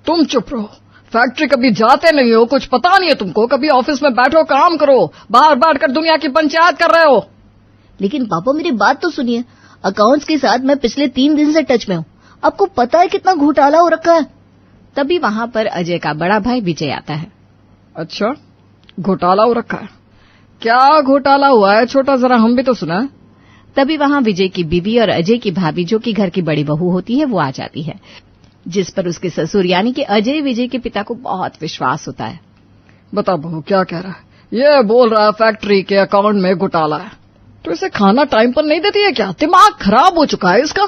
तुम चुप रहो। फैक्ट्री कभी जाते नहीं हो, कुछ पता नहीं है तुमको। कभी ऑफिस में बैठो, काम करो, बाहर बैठकर दुनिया की पंचायत कर रहे हो। लेकिन पापा मेरी बात तो सुनिए, अकाउंट्स के साथ मैं पिछले 3 दिन से टच में हूँ। आपको पता है कितना घोटाला हो रखा है। तभी वहां पर अजय का बड़ा भाई विजय आता है। अच्छा, घोटाला हो रखा है? क्या घोटाला हुआ है छोटा, जरा हम भी तो सुना। तभी वहां विजय की बीवी और अजय की भाभी, जो कि घर की बड़ी बहू होती है, वो आ जाती है, जिस पर उसके ससुर यानी कि अजय विजय के पिता को बहुत विश्वास होता है। बता बहू, क्या कह रहा है? ये बोल रहा है फैक्ट्री के अकाउंट में घोटाला है। तो इसे खाना टाइम पर नहीं देती है क्या? दिमाग खराब हो चुका है इसका।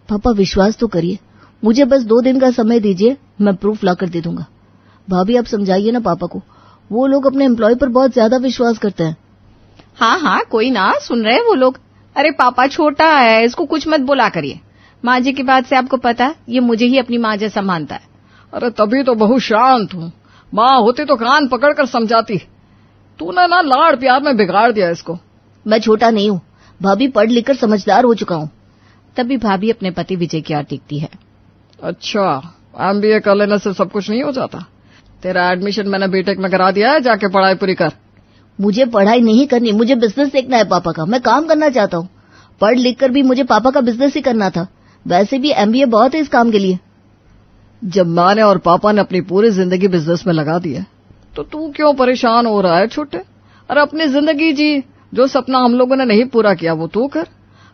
पापा विश्वास तो करिए, मुझे बस 2 दिन का समय दीजिए, मैं प्रूफ लाकर दे दूंगा। भाभी आप समझाइए ना पापा को, वो लोग अपने एम्प्लॉय पर बहुत ज्यादा विश्वास करते हैं। हाँ हाँ, कोई ना, सुन रहे हैं वो लोग। अरे पापा छोटा है, इसको कुछ मत बोला करिए। माँ जी की बात से आपको पता है, ये मुझे ही अपनी माँ जैसा मानता है। अरे तभी तो बहुत शांत हूँ। माँ होती तो कान पकड़कर समझाती। तूने ना लाड़ प्यार में बिगाड़ दिया इसको। मैं छोटा नहीं हूँ भाभी, पढ़ लिख कर समझदार हो चुका हूँ। तभी भाभी अपने पति विजय की ओर देखती है। अच्छा, MBA कर लेने से सब कुछ नहीं हो जाता? तेरा एडमिशन मैंने बीटेक में करा दिया है, जाके पढ़ाई पूरी कर। मुझे पढ़ाई नहीं करनी, मुझे बिजनेस देखना है पापा का। मैं काम करना चाहता हूँ। पढ़ लिख कर भी मुझे पापा का बिजनेस ही करना था। वैसे भी MBA बहुत है इस काम के लिए। जब माँ ने और पापा ने अपनी पूरी जिंदगी बिजनेस में लगा दी है, तो तू क्यों परेशान हो रहा है छोटे? अरे अपनी जिंदगी जी, जो सपना हम लोगों ने नहीं पूरा किया वो तू कर।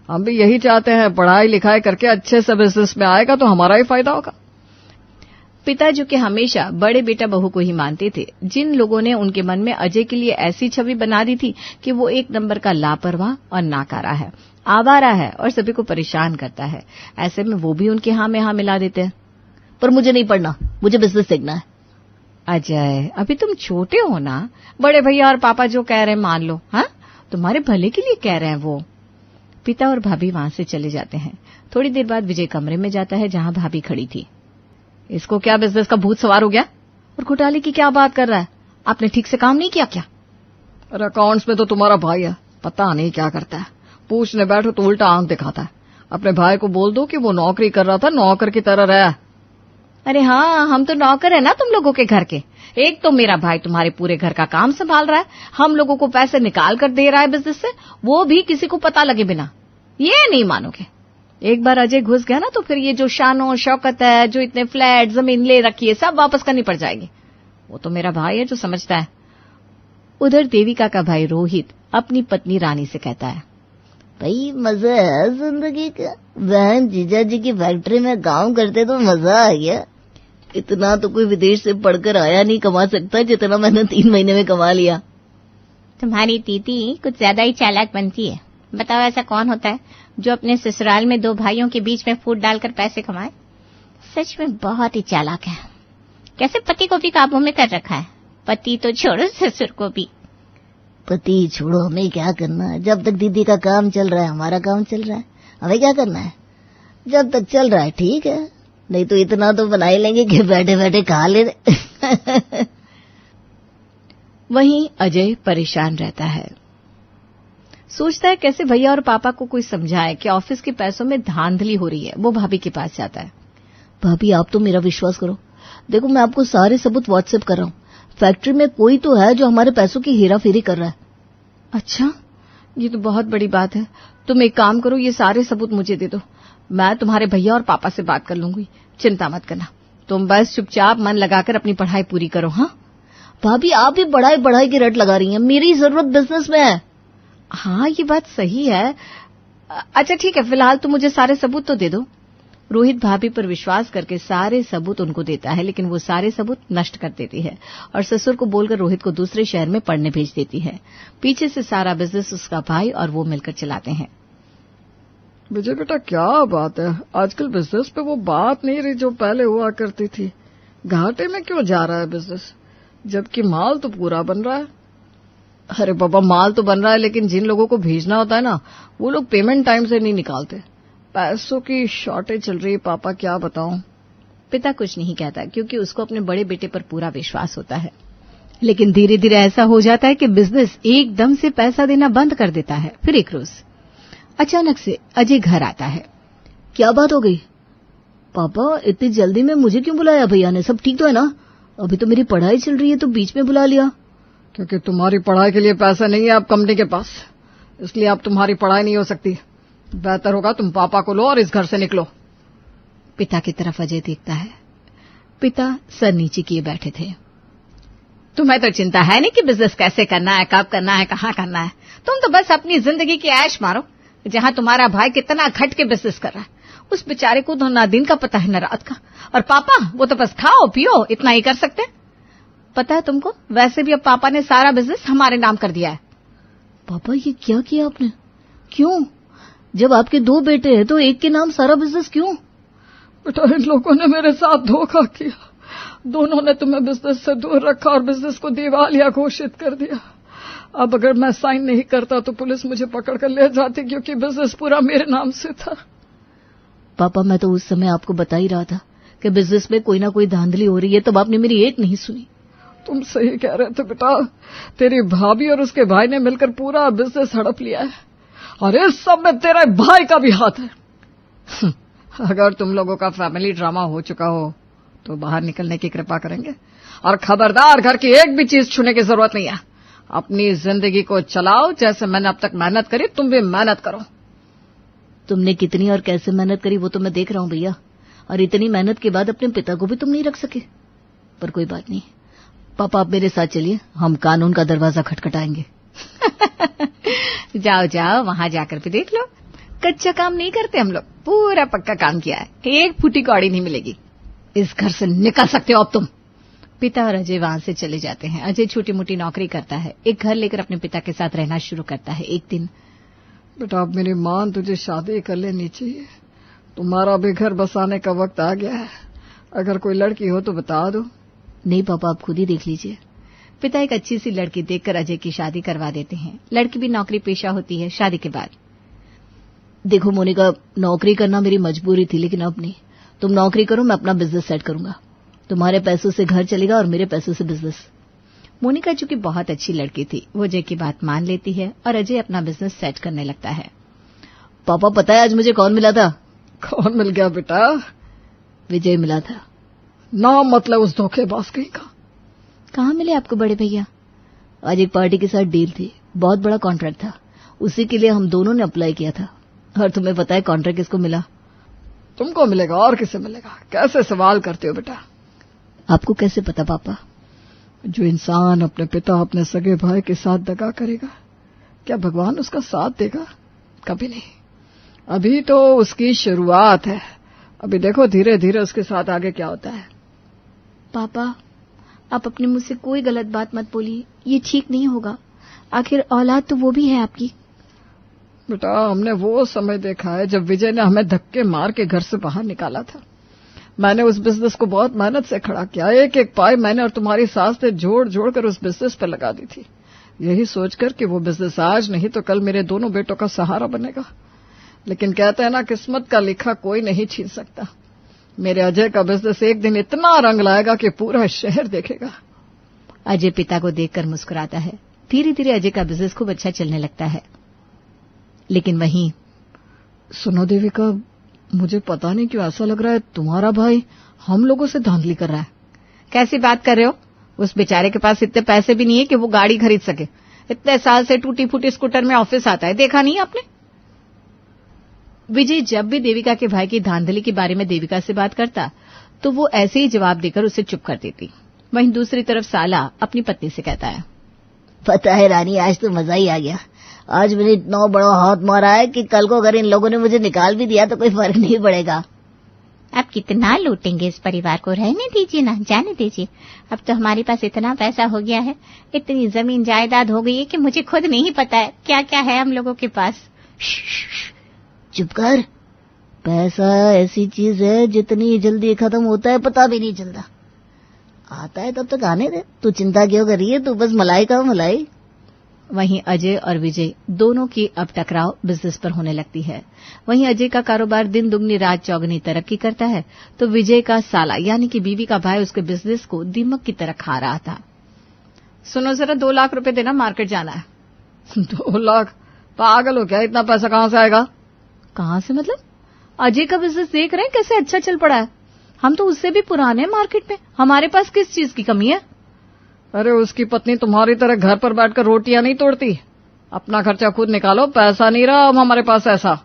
हम भी यही चाहते हैं, पढ़ाई लिखाई करके अच्छे से बिजनेस में आएगा तो हमारा ही फायदा होगा। पिता जो कि हमेशा बड़े बेटा बहू को ही मानते थे, जिन लोगों ने उनके मन में अजय के लिए ऐसी छवि बना दी थी कि वो एक नंबर का लापरवाह और नाकारा है, आवारा है और सभी को परेशान करता है, ऐसे में वो भी उनके हाँ में हाँ मिला देते हैं। पर मुझे नहीं पढ़ना, मुझे बिजनेस देखना है। अजय, अभी तुम छोटे हो ना, बड़े भैया और पापा जो कह रहे हैं मान लो। हाँ, तुम्हारे भले के लिए कह रहे हैं वो। पिता और भाभी वहां से चले जाते हैं। थोड़ी देर बाद विजय कमरे में जाता है जहां भाभी खड़ी थी। इसको क्या बिजनेस का भूत सवार हो गया? और घोटाले की क्या बात कर रहा है? आपने ठीक से काम नहीं किया क्या? अरे अकाउंट्स में तो तुम्हारा भाई है, पता नहीं क्या करता है। पूछने बैठो तो उल्टा आंख दिखाता है। अपने भाई को बोल दो कि वो नौकरी कर रहा था, नौकर की तरह रहा। अरे हाँ, हम तो नौकर है ना तुम लोगों के घर के। एक तो मेरा भाई तुम्हारे पूरे घर का काम संभाल रहा है, हम लोगों को पैसे निकाल कर दे रहा है बिजनेस से, वो भी किसी को पता लगे बिना। ये नहीं मानोगे। एक बार अजय घुस गया ना तो फिर ये जो शानो शौकत है, जो इतने फ्लैट जमीन ले रखी है, सब वापस करनी पड़ जाएगी। वो तो मेरा भाई है जो समझता है। उधर देविका का भाई रोहित अपनी पत्नी रानी से कहता है, भाई मजा है जिंदगी का। बहन जीजा जी की फैक्ट्री में काम करते तो मजा आ गया। इतना तो कोई विदेश से पढ़कर आया नहीं कमा सकता जितना मैंने 3 महीने में कमा लिया। तुम्हारी दीदी कुछ ज्यादा ही चालाक बनती है। बताओ ऐसा कौन होता है जो अपने ससुराल में 2 भाइयों के बीच में फूट डालकर पैसे कमाए? सच में बहुत ही चालाक है। कैसे पति को भी काबू में कर रखा है। पति तो छोड़ो, ससुर को भी। पति छोड़ो, हमें क्या करना है? जब तक दीदी का काम चल रहा है हमारा काम चल रहा है। हमें क्या करना है? जब तक चल रहा है ठीक है, नहीं तो इतना तो बना ही लेंगे कि बैठे बैठे खा ले। वहीं अजय परेशान रहता है। सोचता है कैसे भैया और पापा को कोई समझाए कि ऑफिस के पैसों में धांधली हो रही है। वो भाभी के पास जाता है। भाभी आप तो मेरा विश्वास करो, देखो मैं आपको सारे सबूत व्हाट्सएप कर रहा हूँ। फैक्ट्री में कोई तो है जो हमारे पैसों की हेराफेरी कर रहा है। अच्छा, ये तो बहुत बड़ी बात है। तुम एक काम करो, ये सारे सबूत मुझे दे दो, मैं तुम्हारे भैया और पापा से बात कर लूंगी। चिंता मत करना, तुम बस चुपचाप मन लगाकर अपनी पढ़ाई पूरी करो। हाँ भाभी आप भी पढ़ाई की रट लगा रही हैं। मेरी जरूरत बिजनेस में है। हाँ ये बात सही है। अच्छा ठीक है, फिलहाल तुम मुझे सारे सबूत तो दे दो। रोहित भाभी पर विश्वास करके सारे सबूत उनको देता है, लेकिन वो सारे सबूत नष्ट कर देती है और ससुर को बोलकर रोहित को दूसरे शहर में पढ़ने भेज देती है। पीछे से सारा बिजनेस उसका भाई और वो मिलकर चलाते हैं। विजय बेटा क्या बात है, आजकल बिजनेस पे वो बात नहीं रही जो पहले हुआ करती थी। घाटे में क्यों जा रहा है बिजनेस, जबकि माल तो पूरा बन रहा है। अरे बाबा, माल तो बन रहा है लेकिन जिन लोगों को भेजना होता है ना, वो लोग पेमेंट टाइम से नहीं निकालते। पैसों की शॉर्टेज चल रही है पापा, क्या बताऊं। पिता कुछ नहीं कहता क्योंकि उसको अपने बड़े बेटे पर पूरा विश्वास होता है। लेकिन धीरे धीरे ऐसा हो जाता है कि बिजनेस एकदम से पैसा देना बंद कर देता है। फिर एक रोज अचानक से अजय घर आता है। क्या बात हो गई? पापा इतनी जल्दी में मुझे क्यों बुलाया भैया ने? सब ठीक तो है ना? अभी तो मेरी पढ़ाई चल रही है तो बीच में बुला लिया। क्योंकि तुम्हारी पढ़ाई के लिए पैसा नहीं है अब कंपनी के पास, इसलिए अब तुम्हारी पढ़ाई नहीं हो सकती। बेहतर होगा तुम पापा को लो और इस घर से निकलो। पिता की तरफ अजय देखता है। पिता सर नीचे किए बैठे थे। तुम्हें तो चिंता है नहीं कि बिजनेस कैसे करना है, कब करना है, कहाँ करना है। तुम तो बस अपनी जिंदगी की ऐश मारो। जहां तुम्हारा भाई कितना घट के बिजनेस कर रहा है, उस बेचारे को तो ना दिन का पता है न रात का। और पापा वो तो बस खाओ पियो इतना ही कर सकते। पता है तुमको, वैसे भी अब पापा ने सारा बिजनेस हमारे नाम कर दिया है। पापा ये क्या किया आपने? क्यों? जब आपके 2 बेटे हैं तो एक के नाम सारा बिजनेस क्यों? बेटा इन लोगों ने मेरे साथ धोखा किया। दोनों ने तुम्हें बिजनेस से दूर रखा और बिजनेस को दिवालिया घोषित कर दिया। अब अगर मैं साइन नहीं करता तो पुलिस मुझे पकड़ कर ले जाती, क्योंकि बिजनेस पूरा मेरे नाम से था। पापा मैं तो उस समय आपको बता ही रहा था कि बिजनेस में कोई ना कोई धांधली हो रही है, तब आपने मेरी एक नहीं सुनी। तुम सही कह रहे थे बेटा, तेरी भाभी और उसके भाई ने मिलकर पूरा बिजनेस हड़प लिया है और इस सब में तेरे भाई का भी हाथ है। अगर तुम लोगों का फैमिली ड्रामा हो चुका हो तो बाहर निकलने की कृपा करेंगे, और खबरदार घर की एक भी चीज छूने की जरूरत नहीं है। अपनी जिंदगी को चलाओ जैसे मैंने अब तक मेहनत करी, तुम भी मेहनत करो। तुमने कितनी और कैसे मेहनत करी वो तो मैं देख रहा हूं भैया, और इतनी मेहनत के बाद अपने पिता को भी तुम नहीं रख सके। पर कोई बात नहीं पापा, आप मेरे साथ चलिए, हम कानून का दरवाजा खटखटाएंगे। जाओ जाओ वहां जाकर भी देख लो। कच्चा काम नहीं करते हम लोग, पूरा पक्का काम किया है। एक फूटी कौड़ी नहीं मिलेगी। इस घर से निकल सकते हो अब तुम। पिता और अजय वहां से चले जाते हैं। अजय छोटी मोटी नौकरी करता है, एक घर लेकर अपने पिता के साथ रहना शुरू करता है। एक दिन, बेटा अब मेरी मां तुझे शादी कर लेनी चाहिए। तुम्हारा भी घर बसाने का वक्त आ गया है। अगर कोई लड़की हो तो बता दो। नहीं पापा आप खुद ही देख लीजिए। पिता एक अच्छी सी लड़की देखकर अजय की शादी करवा देते हैं। लड़की भी नौकरी पेशा होती है। शादी के बाद, देखो मोनिका, नौकरी करना मेरी मजबूरी थी, लेकिन अब नहीं। तुम नौकरी करो, मैं अपना बिजनेस सेट करूंगा। तुम्हारे पैसों से घर चलेगा और मेरे पैसों से बिजनेस। मोनिका चूंकि बहुत अच्छी लड़की थी, वो अजय की बात मान लेती है और अजय अपना बिजनेस सेट करने लगता है। पापा पता है आज मुझे कौन मिला था? कौन मिल गया बेटा? विजय मिला था। नाम मतलब उस धोखेबाज कहीं का। कहाँ मिले आपको बड़े भैया? आज एक पार्टी के साथ डील थी, बहुत बड़ा कॉन्ट्रैक्ट था, उसी के लिए हम दोनों ने अप्लाई किया था। और तुम्हें पता है कॉन्ट्रैक्ट किसको मिला? तुमको मिलेगा और किसे मिलेगा? कैसे सवाल करते हो बेटा? आपको कैसे पता पापा? जो इंसान अपने पिता अपने सगे भाई के साथ दगा करेगा, क्या भगवान उसका साथ देगा? कभी नहीं। अभी तो उसकी शुरुआत है। अभी देखो धीरे धीरे उसके साथ आगे क्या होता है। पापा आप अपने मुंह से कोई गलत बात मत बोलिए, ये ठीक नहीं होगा। आखिर औलाद तो वो भी है आपकी। बेटा हमने वो समय देखा है जब विजय ने हमें धक्के मार के घर से बाहर निकाला था। मैंने उस बिजनेस को बहुत मेहनत से खड़ा किया। एक एक पाई मैंने और तुम्हारी सास ने जोड़ जोड़ कर उस बिजनेस पर लगा दी थी, यही सोचकर कि वो बिजनेस आज नहीं तो कल मेरे दोनों बेटों का सहारा बनेगा। लेकिन कहते हैं ना, किस्मत का लिखा कोई नहीं छीन सकता। मेरे अजय का बिजनेस एक दिन इतना रंग लाएगा कि पूरा शहर देखेगा। अजय पिता को देखकर मुस्कुराता है। धीरे धीरे अजय का बिजनेस खूब अच्छा चलने लगता है। लेकिन वहीं, सुनो देविका, मुझे पता नहीं क्यों ऐसा लग रहा है तुम्हारा भाई हम लोगों से धांधली कर रहा है। कैसी बात कर रहे हो? उस बेचारे के पास इतने पैसे भी नहीं है कि वो गाड़ी खरीद सके। इतने साल से टूटी फूटी स्कूटर में ऑफिस आता है, देखा नहीं आपने? विजय जब भी देविका के भाई की धांधली के बारे में देविका से बात करता तो वो ऐसे ही जवाब देकर उसे चुप कर देती। वहीं दूसरी तरफ साला अपनी पत्नी से कहता है, पता है रानी, आज तो मजा ही आ गया। आज मैंने इतना बड़ा हाथ मारा है कि कल को अगर इन लोगों ने मुझे निकाल भी दिया तो कोई फर्क नहीं पड़ेगा। आप कितना लूटेंगे इस परिवार को? रहने दीजिए ना, जाने दीजिए। अब तो हमारे पास इतना पैसा हो गया है, इतनी जमीन जायदाद हो गई है कि मुझे खुद नहीं पता है क्या क्या है हम लोगों के पास। चुप कर। पैसा ऐसी चीज है जितनी जल्दी खत्म होता है पता भी नहीं चलता। आता है तब तक आने दे, तू चिंता क्यों कर रही है? तू बस मलाई का मलाई। वहीं अजय और विजय दोनों की अब टकराव बिजनेस पर होने लगती है। वहीं अजय का कारोबार दिन दुगनी रात चौगनी तरक्की करता है तो विजय का साला यानी कि बीवी का भाई उसके बिजनेस को दीमक की तरह खा रहा था। सुनो जरा, 2 लाख रुपए देना, मार्केट जाना है। 2 लाख? पागल हो क्या? इतना पैसा कहां से आएगा? कहां से मतलब? अजय का बिजनेस देख रहे हैं कैसे अच्छा चल पड़ा है। हम तो उससे भी पुराने हैं मार्केट में, हमारे पास किस चीज की कमी है? अरे उसकी पत्नी तुम्हारी तरह घर पर बैठकर रोटियां नहीं तोड़ती। अपना खर्चा खुद निकालो, पैसा नहीं रहा अब हमारे पास ऐसा।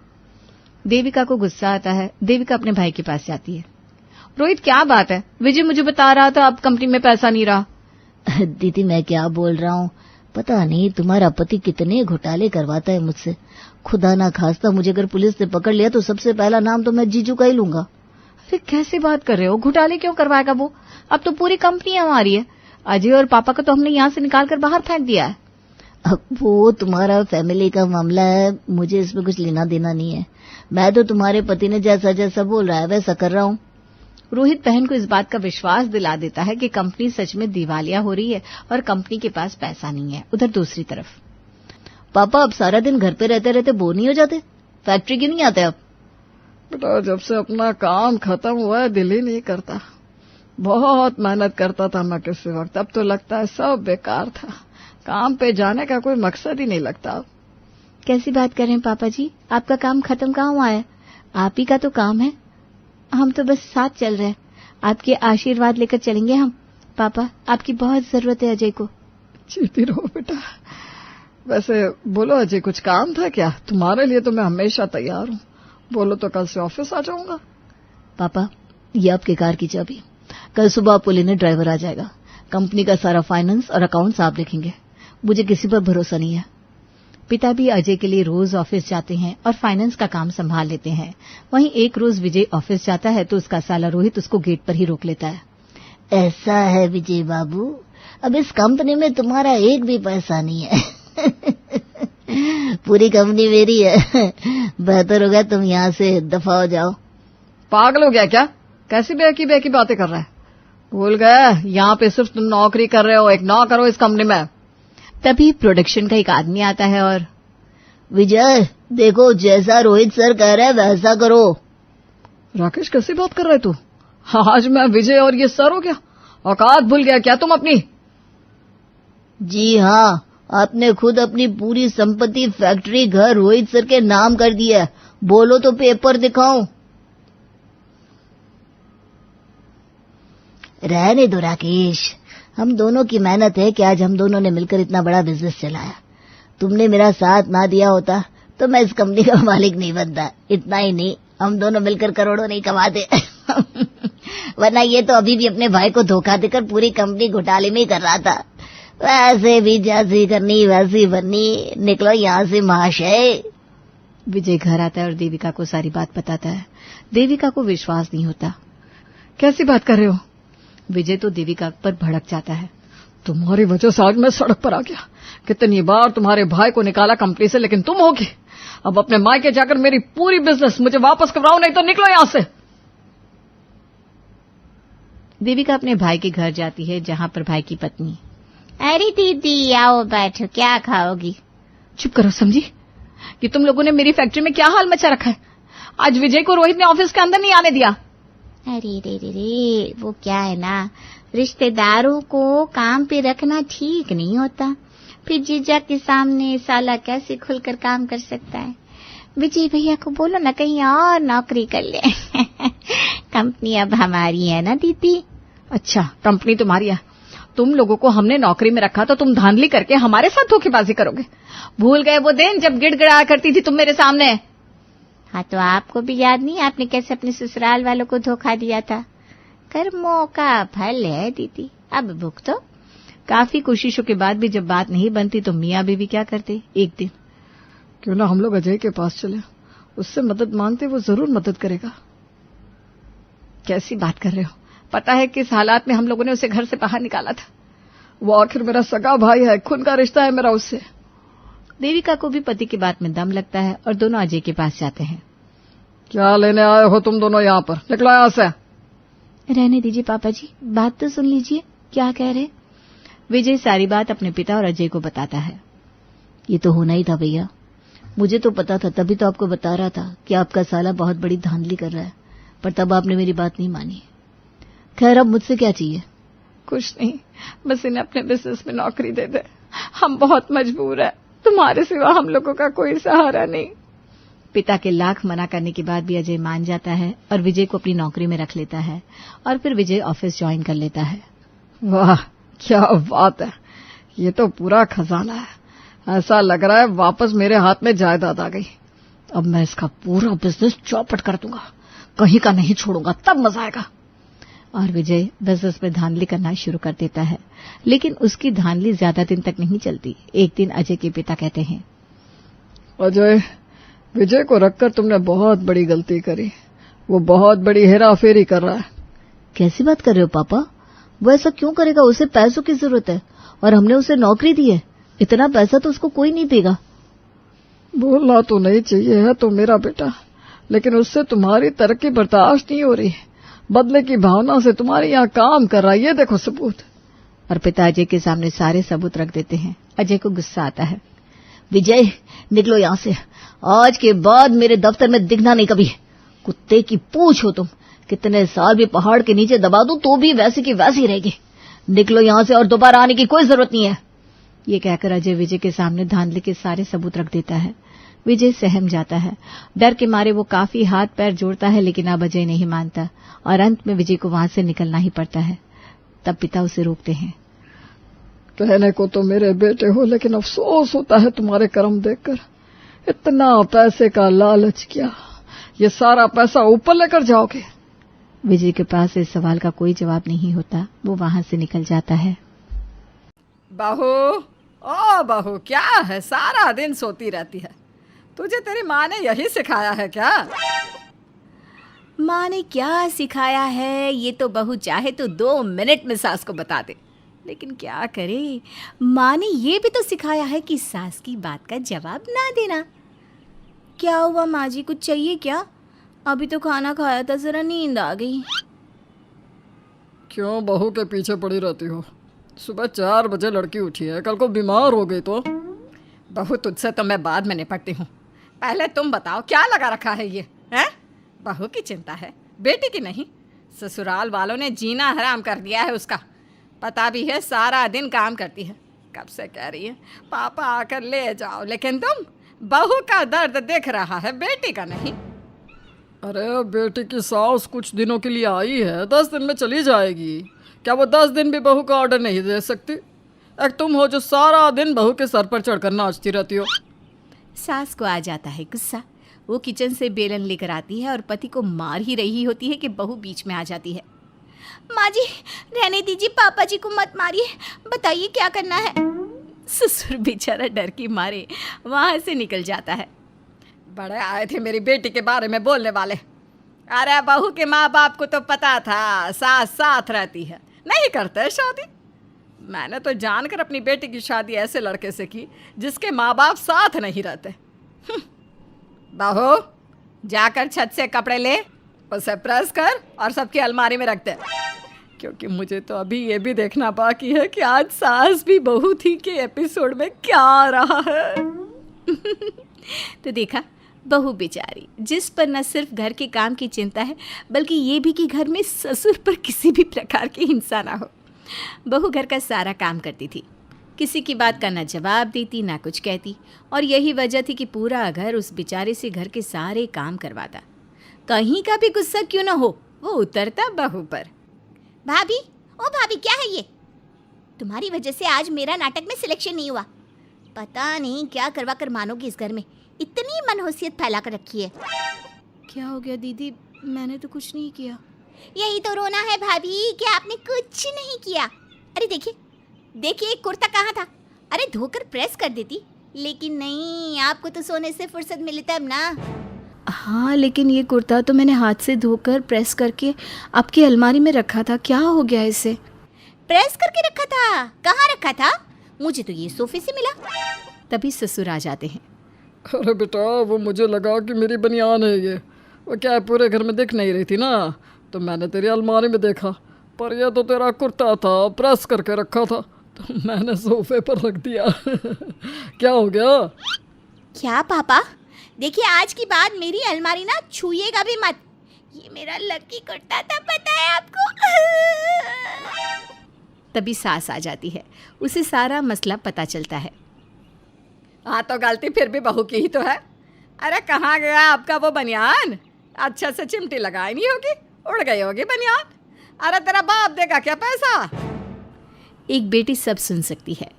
देविका को गुस्सा आता है। देविका अपने भाई के पास जाती है। रोहित क्या बात है? विजय मुझे बता रहा था अब कंपनी में पैसा नहीं रहा। दीदी मैं क्या बोल रहा हूँ, पता नहीं तुम्हारा पति कितने घोटाले करवाता है मुझसे। खुदा ना खास्ता मुझे अगर पुलिस ने पकड़ लिया तो सबसे पहला नाम तो मैं जीजू का ही लूंगा। अरे कैसे बात कर रहे हो? घोटाले क्यों करवाएगा वो? अब तो पूरी कंपनी हमारी है। अजय और पापा को तो हमने यहाँ से निकाल कर बाहर फेंक दिया है। अब वो तुम्हारा फैमिली का मामला है, मुझे इसमें कुछ लेना देना नहीं है। मैं तो तुम्हारे पति ने जैसा जैसा बोल रहा है वैसा कर रहा हूँ। रोहित बहन को इस बात का विश्वास दिला देता है कि कंपनी सच में दिवालिया हो रही है और कंपनी के पास पैसा नहीं है। उधर दूसरी तरफ पापा अब सारा दिन घर पे रहते रहते बोर नहीं हो जाते? फैक्ट्री क्यों नहीं आते आप? बेटा जब से अपना काम खत्म हुआ है दिल ही नहीं करता। बहुत मेहनत करता था मैं किसी वक्त, अब तो लगता है सब बेकार था। काम पे जाने का कोई मकसद ही नहीं लगता। कैसी बात कर रहे हैं पापा जी? आपका काम खत्म कहाँ हुआ है? आप ही का तो काम है। हम तो बस साथ चल रहे हैं। आपके आशीर्वाद लेकर चलेंगे हम। पापा आपकी बहुत जरूरत है अजय को। जीती रहो बेटा। वैसे बोलो अजय कुछ काम था क्या? तुम्हारे लिए तो मैं हमेशा तैयार हूँ। बोलो तो कल से ऑफिस आ जाऊंगा। पापा ये आपके कार की चाबी। कल सुबह आपको लेने ड्राइवर आ जाएगा। कंपनी का सारा फाइनेंस और अकाउंट्स आप देखेंगे। मुझे किसी पर भरोसा नहीं है। पिता भी अजय के लिए रोज ऑफिस जाते हैं और फाइनेंस का काम संभाल लेते हैं। वहीं एक रोज विजय ऑफिस जाता है तो उसका साला रोहित उसको गेट पर ही रोक लेता है। ऐसा है विजय बाबू, अब इस कंपनी में तुम्हारा एक भी पैसा नहीं है। पूरी कंपनी मेरी है। बेहतर होगा तुम यहाँ से दफा हो जाओ। पागल हो गया क्या? कैसी बेकी बातें कर रहा है? भूल गए यहाँ पे सिर्फ तुम नौकरी कर रहे हो, एक नौकर हो इस कंपनी में। तभी प्रोडक्शन का एक आदमी आता है और विजय देखो जैसा रोहित सर कह रहे हैं वैसा करो। राकेश कैसी बात कर रहे तू? आज मैं विजय और ये सर हो गया? औकात भूल गया क्या तुम अपनी? जी हाँ, आपने खुद अपनी पूरी संपत्ति, फैक्ट्री, घर रोहित सर के नाम कर दिया। बोलो तो पेपर दिखाऊं? रहने दो राकेश, हम दोनों की मेहनत है कि आज हम दोनों ने मिलकर इतना बड़ा बिजनेस चलाया। तुमने मेरा साथ ना दिया होता तो मैं इस कंपनी का मालिक नहीं बनता। इतना ही नहीं, हम दोनों मिलकर करोड़ों नहीं कमाते। वरना ये तो अभी भी अपने भाई को धोखा देकर पूरी कंपनी घोटाले में ही कर रहा था। वैसे भी जैसी करनी वैसी बननी, निकलो यहाँ से महाशय। विजय घर आता है और देविका को सारी बात बताता है। देविका को विश्वास नहीं होता। कैसी बात कर रहे हो? विजय तो देविका पर भड़क जाता है। तुम्हारी वजह से आज मैं सड़क पर आ गया। कितनी बार तुम्हारे भाई को निकाला कंपनी से, लेकिन तुम होगी। अब अपने मायके जाकर मेरी पूरी बिजनेस मुझे वापस करवाओ, नहीं तो निकलो यहां से। देविका अपने भाई के घर जाती है जहां पर भाई की पत्नी। अरे दीदी आओ बैठो, क्या खाओगी? चुप करो समझी, कि तुम लोगों ने मेरी फैक्ट्री में क्या हाल मचा रखा है। आज विजय को रोहित ने ऑफिस के अंदर नहीं आने दिया। अरे रे, वो क्या है ना, रिश्तेदारों को काम पे रखना ठीक नहीं होता। फिर जीजा के सामने साला कैसे खुलकर काम कर सकता है। विजय भैया को बोलो ना कहीं और नौकरी कर ले। कंपनी अब हमारी है ना दीदी। अच्छा कंपनी तुम्हारी है? तुम लोगों को हमने नौकरी में रखा तो तुम धांधली करके हमारे साथ धोखेबाजी करोगे। भूल गए वो दिन जब गिड़गिड़ाया करती थी तुम मेरे सामने? हाँ तो आपको भी याद नहीं आपने कैसे अपने ससुराल वालों को धोखा दिया था। कर्मों का फल है दीदी, अब भुगतो। काफी कोशिशों के बाद भी जब बात नहीं बनती तो मियाँ बीवी क्या करते, एक दिन क्यों ना हम लोग अजय के पास चले, उससे मदद मांगते, वो जरूर मदद करेगा। कैसी बात कर रहे हो? पता है किस हालात में हम लोगों ने उसे घर से बाहर निकाला था। वो आखिर मेरा सगा भाई है, खून का रिश्ता है मेरा उससे। देविका को भी पति की बात में दम लगता है और दोनों अजय के पास जाते हैं। क्या लेने आए हो तुम दोनों यहाँ पर? निकलो यहाँ से। रहने दीजिए पापा जी, बात तो सुन लीजिए, क्या कह रहे। विजय सारी बात अपने पिता और अजय को बताता है। ये तो होना ही था भैया, मुझे तो पता था, तभी तो आपको बता रहा था कि आपका साला बहुत बड़ी धांधली कर रहा है, पर तब आपने मेरी बात नहीं मानी। खैर अब मुझसे क्या चाहिए? कुछ नहीं, बस इन्हें अपने बिजनेस में नौकरी दे दे। हम बहुत मजबूर है, तुम्हारे सिवा हम लोगों का कोई सहारा नहीं। पिता के लाख मना करने के बाद भी अजय मान जाता है और विजय को अपनी नौकरी में रख लेता है और फिर विजय ऑफिस ज्वाइन कर लेता है। वाह क्या बात है, ये तो पूरा खजाना है। ऐसा लग रहा है वापस मेरे हाथ में जायदाद आ गई। अब मैं इसका पूरा बिजनेस चौपट कर दूंगा, कहीं का नहीं छोड़ूंगा, तब मजा आएगा। और विजय बिजनेस में धांधली करना शुरू कर देता है, लेकिन उसकी धांधली ज्यादा दिन तक नहीं चलती। एक दिन अजय के पिता कहते हैं, अजय, विजय को रखकर तुमने बहुत बड़ी गलती करी। वो बहुत बड़ी हेराफेरी कर रहा है। कैसी बात कर रहे हो पापा? वो ऐसा क्यों करेगा? उसे पैसों की जरूरत है और हमने उसे नौकरी दी है। इतना पैसा तो उसको कोई नहीं देगा। बोलना तो नहीं चाहिए है तो मेरा बेटा, लेकिन उससे तुम्हारी तरक्की बर्दाश्त नहीं हो रही। बदले की भावना से तुम्हारे यहाँ काम कर रहा है, ये देखो सबूत। और पिता अजय के सामने सारे सबूत रख देते हैं। अजय को गुस्सा आता है। विजय, निकलो यहाँ से। आज के बाद मेरे दफ्तर में दिखना नहीं कभी। कुत्ते की पूंछ हो तुम। कितने साल भी पहाड़ के नीचे दबा दूं तो भी वैसी की वैसी रहेगी। निकलो यहाँ से और दोबारा आने की कोई जरूरत नहीं है। ये कहकर अजय विजय के सामने धांधली के सारे सबूत रख देता है। विजय सहम जाता है। डर के मारे वो काफी हाथ पैर जोड़ता है, लेकिन अब अजय नहीं मानता और अंत में विजय को वहां से निकलना ही पड़ता है। तब पिता उसे रोकते हैं। कहने को तो मेरे बेटे हो, लेकिन अफसोस होता है तुम्हारे कर्म देखकर। इतना पैसे का लालच किया, ये सारा पैसा ऊपर लेकर जाओगे। विजय के पास इस सवाल का कोई जवाब नहीं होता। वो वहां से निकल जाता है। बहू, ओ बहू, क्या है सारा दिन सोती रहती है? तुझे तेरी माँ ने यही सिखाया है क्या? माँ ने क्या सिखाया है ये तो बहू चाहे तो 2 मिनट में सास को बता दे, लेकिन क्या करे, माँ ने ये भी तो सिखाया है कि सास की बात का जवाब ना देना। क्या हुआ माँ जी, कुछ चाहिए क्या? अभी तो खाना खाया था, जरा नींद आ गई। क्यों बहू के पीछे पड़ी रहती हो? सुबह 4 बजे लड़की उठी है, कल को बीमार हो गई तो? बहू तुझसे तो मैं बाद में निपटती हूँ, पहले तुम बताओ क्या लगा रखा है ये है? बहू की चिंता है, बेटी की नहीं। ससुराल वालों ने जीना हराम कर दिया है उसका। पता भी है सारा दिन काम करती है, कब से कह रही है पापा आकर ले जाओ, लेकिन तुम बहू का दर्द देख रहा है, बेटी का नहीं। अरे बेटी की सास कुछ दिनों के लिए आई है, 10 दिन में चली जाएगी। क्या वो 10 दिन भी बहू का ऑर्डर नहीं दे सकती? एक तुम हो जो सारा दिन बहू के सर पर चढ़कर नाचती रहती हो। सास को आ जाता है गुस्सा। वो किचन से बेलन लेकर आती है और पति को मार ही रही होती है कि बहू बीच में आ जाती है। माँ जी रहने दीजिए, पापा जी को मत मारिए, बताइए क्या करना है। ससुर बेचारा डर की मारे वहां से निकल जाता है। बड़े आए थे मेरी बेटी के बारे में बोलने वाले। अरे बहू के माँ बाप को तो पता था सास साथ रहती है, नहीं करते शादी। मैंने तो जानकर अपनी बेटी की शादी ऐसे लड़के से की जिसके माँ बाप साथ नहीं रहते। बहू जाकर छत से कपड़े ले, उसे प्रेस कर और सबकी अलमारी में रख दे, क्योंकि मुझे तो अभी ये भी देखना बाकी है कि आज सास भी बहू थी के एपिसोड में क्या आ रहा है। तो देखा, बहू बेचारी जिस पर न सिर्फ घर के काम की चिंता है बल्कि ये भी कि घर में ससुर पर किसी भी प्रकार की हिंसा ना हो। बहू घर का सारा काम करती थी, किसी की बात का ना जवाब देती ना कुछ कहती, और यही वजह थी कि पूरा घर उस बेचारे से घर के सारे काम करवाता। कहीं का भी गुस्सा क्यों ना हो वो उतरता बहू पर। भाभी, ओ भाभी, क्या है ये? तुम्हारी वजह से आज मेरा नाटक में सिलेक्शन नहीं हुआ। पता नहीं क्या करवा कर मानोगी इस घर में, इतनी मनहूसियत फैला कर रखी है। क्या हो गया दीदी, मैंने तो कुछ नहीं किया। यही तो रोना है भाभी कि आपने कुछ नहीं किया। अरे देखिए देखिए, कुर्ता कहाँ था? अरे धोकर प्रेस कर देती, लेकिन नहीं, आपको तो सोने से फुर्सत मिली तब ना। हाँ, लेकिन ये कुर्ता तो मैंने हाथ से धोकर प्रेस करके आपकी अलमारी में रखा था। क्या हो गया इसे? प्रेस करके रखा था? कहाँ रखा था? मुझे तो ये सोफे से मिला। तभी ससुर आ जाते हैं। अरे बेटा, वो मुझे लगा कि मेरी बनियान है ये। वो क्या है, पूरे घर में दिख नहीं रही थी ना, तो मैंने तेरी अलमारी में देखा, पर यह तो तेरा कुर्ता था, प्रेस करके रखा था, तो मैंने सोफे पर रख दिया। क्या हो गया? क्या पापा, देखिए आज की बाद मेरी अलमारी ना छूइएगा भी मत। ये मेरा लकी कुर्ता था, पता है आपको? तभी सास आ जाती है, उसे सारा मसला पता चलता है। हाँ तो गलती फिर भी बहू की ही तो है। अरे कहाँ गया आपका वो बनियान? अच्छा से चिमटी लगाई नहीं होगी, उड़ गई होगी बनियान। अरे तेरा बाप देगा क्या पैसा? एक बेटी सब सुन सकती है,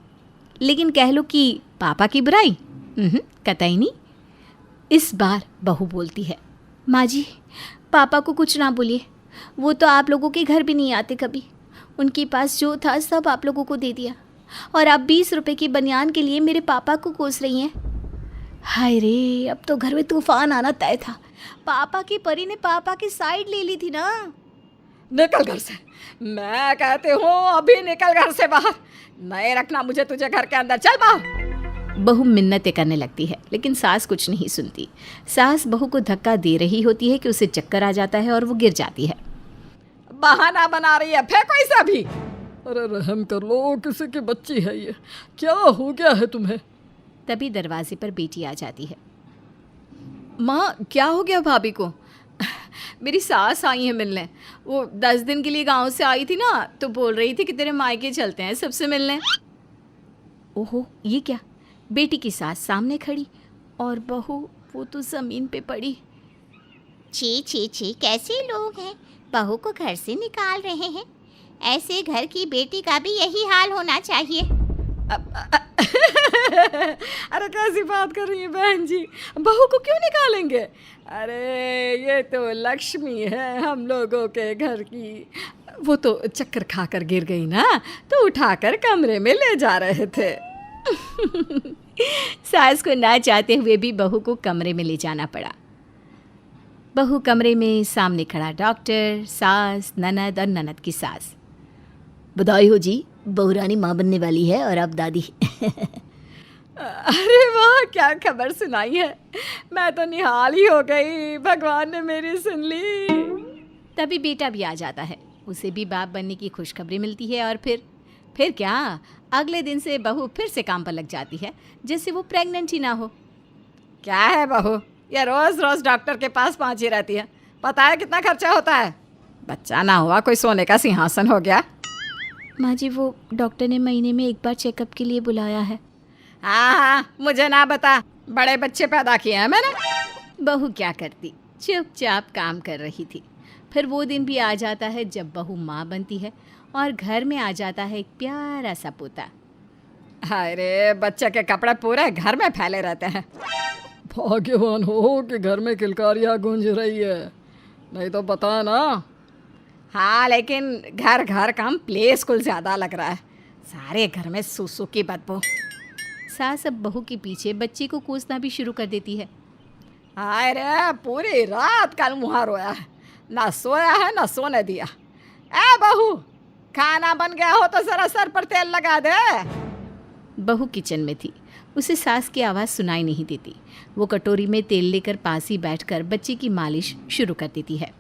लेकिन कह लो कि पापा की बुराई कतई नहीं। इस बार बहू बोलती है, माँ जी पापा को कुछ ना बोलिए, वो तो आप लोगों के घर भी नहीं आते कभी। उनके पास जो था सब आप लोगों को दे दिया, और आप 20 रुपए की बनियान के लिए मेरे पापा को कोस रही हैं। हाय रे, अब तो घर में तूफान आना तय था। पापा की परी ने पापा की साइड ले ली थी ना। निकल घर से, मैं कहती हूँ अभी निकल घर से बाहर, नहीं रखना मुझे तुझे घर के अंदर, चल बाहर। बहू मिन्नतें करने लगती है, लेकिन सास कुछ नहीं सुनती। सास बहू को धक्का दे रही होती है कि उसे चक्कर आ जाता है और वो गिर जाती है। बहाना बना रही है, फेंको इसे अभी। अरे रहम कर लो, किसी की बच्ची है ये, क्या हो गया है तुम्हें? तभी दरवाजे पर बेटी आ जाती है। माँ क्या हो गया भाभी को? मेरी सास आई है मिलने, वो 10 दिन के लिए गांव से आई थी ना, तो बोल रही थी कि तेरे मायके चलते हैं सबसे मिलने। ओहो, ये क्या? बेटी की सास सामने खड़ी और बहू वो तो जमीन पे पड़ी। छी छी छी, कैसे लोग हैं, बहू को घर से निकाल रहे हैं। ऐसे घर की बेटी का भी यही हाल होना चाहिए। अरे कैसी बात कर रही है बहन जी, बहू को क्यों निकालेंगे? अरे ये तो लक्ष्मी है हम लोगों के घर की, वो तो चक्कर खाकर गिर गई ना, तो उठाकर कमरे में ले जा रहे थे। सास को ना चाहते हुए भी बहू को कमरे में ले जाना पड़ा। बहू कमरे में, सामने खड़ा डॉक्टर, सास, ननद और ननद की सास। बधाई हो जी, बहू रानी माँ बनने वाली है और आप दादी। अरे वाह, क्या खबर सुनाई है, मैं तो निहाल ही हो गई, भगवान ने मेरी सुन ली। तभी बेटा भी आ जाता है, उसे भी बाप बनने की खुशखबरी मिलती है और फिर क्या, अगले दिन से बहू फिर से काम पर लग जाती है जैसे वो प्रेग्नेंट ही ना हो। क्या है बहू, ये रोज रोज डॉक्टर के पास पहुंची रहती है, पता है कितना खर्चा होता है? बच्चा ना हुआ कोई सोने का सिंहासन हो गया। माँ जी वो डॉक्टर ने महीने में एक बार चेकअप के लिए बुलाया है। हाँ, मुझे ना बता, बड़े बच्चे पैदा किए हैं मैंने। बहू क्या करती, चुपचाप काम कर रही थी। फिर वो दिन भी आ जाता है जब बहू माँ बनती है और घर में आ जाता है एक प्यारा सा पोता। अरे बच्चे के कपड़े पूरे घर में फैले रहते हैं। भाग्यवान हो कि घर में किलकारियाँ गूंज रही है, नहीं तो पता ना। हाँ, लेकिन घर घर कम प्ले स्कूल ज़्यादा लग रहा है, सारे घर में सूसू की बदबू। सास अब बहू के पीछे बच्चे को कोसना भी शुरू कर देती है। अरे पूरी रात कल मुँह रोया है, ना सोया है ना सोने दिया। ए बहू, खाना बन गया हो तो जरा सर पर तेल लगा दे। बहू किचन में थी, उसे सास की आवाज़ सुनाई नहीं देती। वो कटोरी में तेल लेकर पास ही बैठकर बच्चे की मालिश शुरू कर देती है।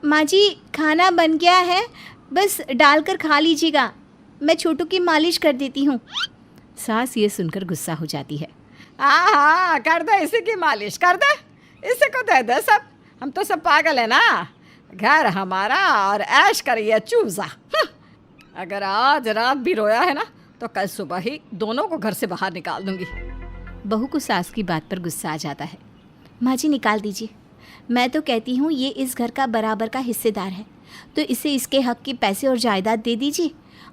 माँ जी खाना बन गया है, बस डालकर खा लीजिएगा, मैं छोटू की मालिश कर देती हूँ। सास ये सुनकर गुस्सा हो जाती है। हाँ, कर दे, इसी की मालिश कर दे, इसी को दे दे सब, हम तो सब पागल है ना। घर हमारा और ऐश करिए चूजा। अगर आज रात भी रोया है ना तो कल सुबह ही दोनों को घर से बाहर निकाल दूंगी। बहू को सास की बात पर गुस्सा आ जाता है। माँ जी निकाल दीजिए, मैं तो कहती हूँ ये इस घर का बराबर का हिस्सेदार है, तो इसे इसके हक के पैसे और जायदाद दे दीजिए,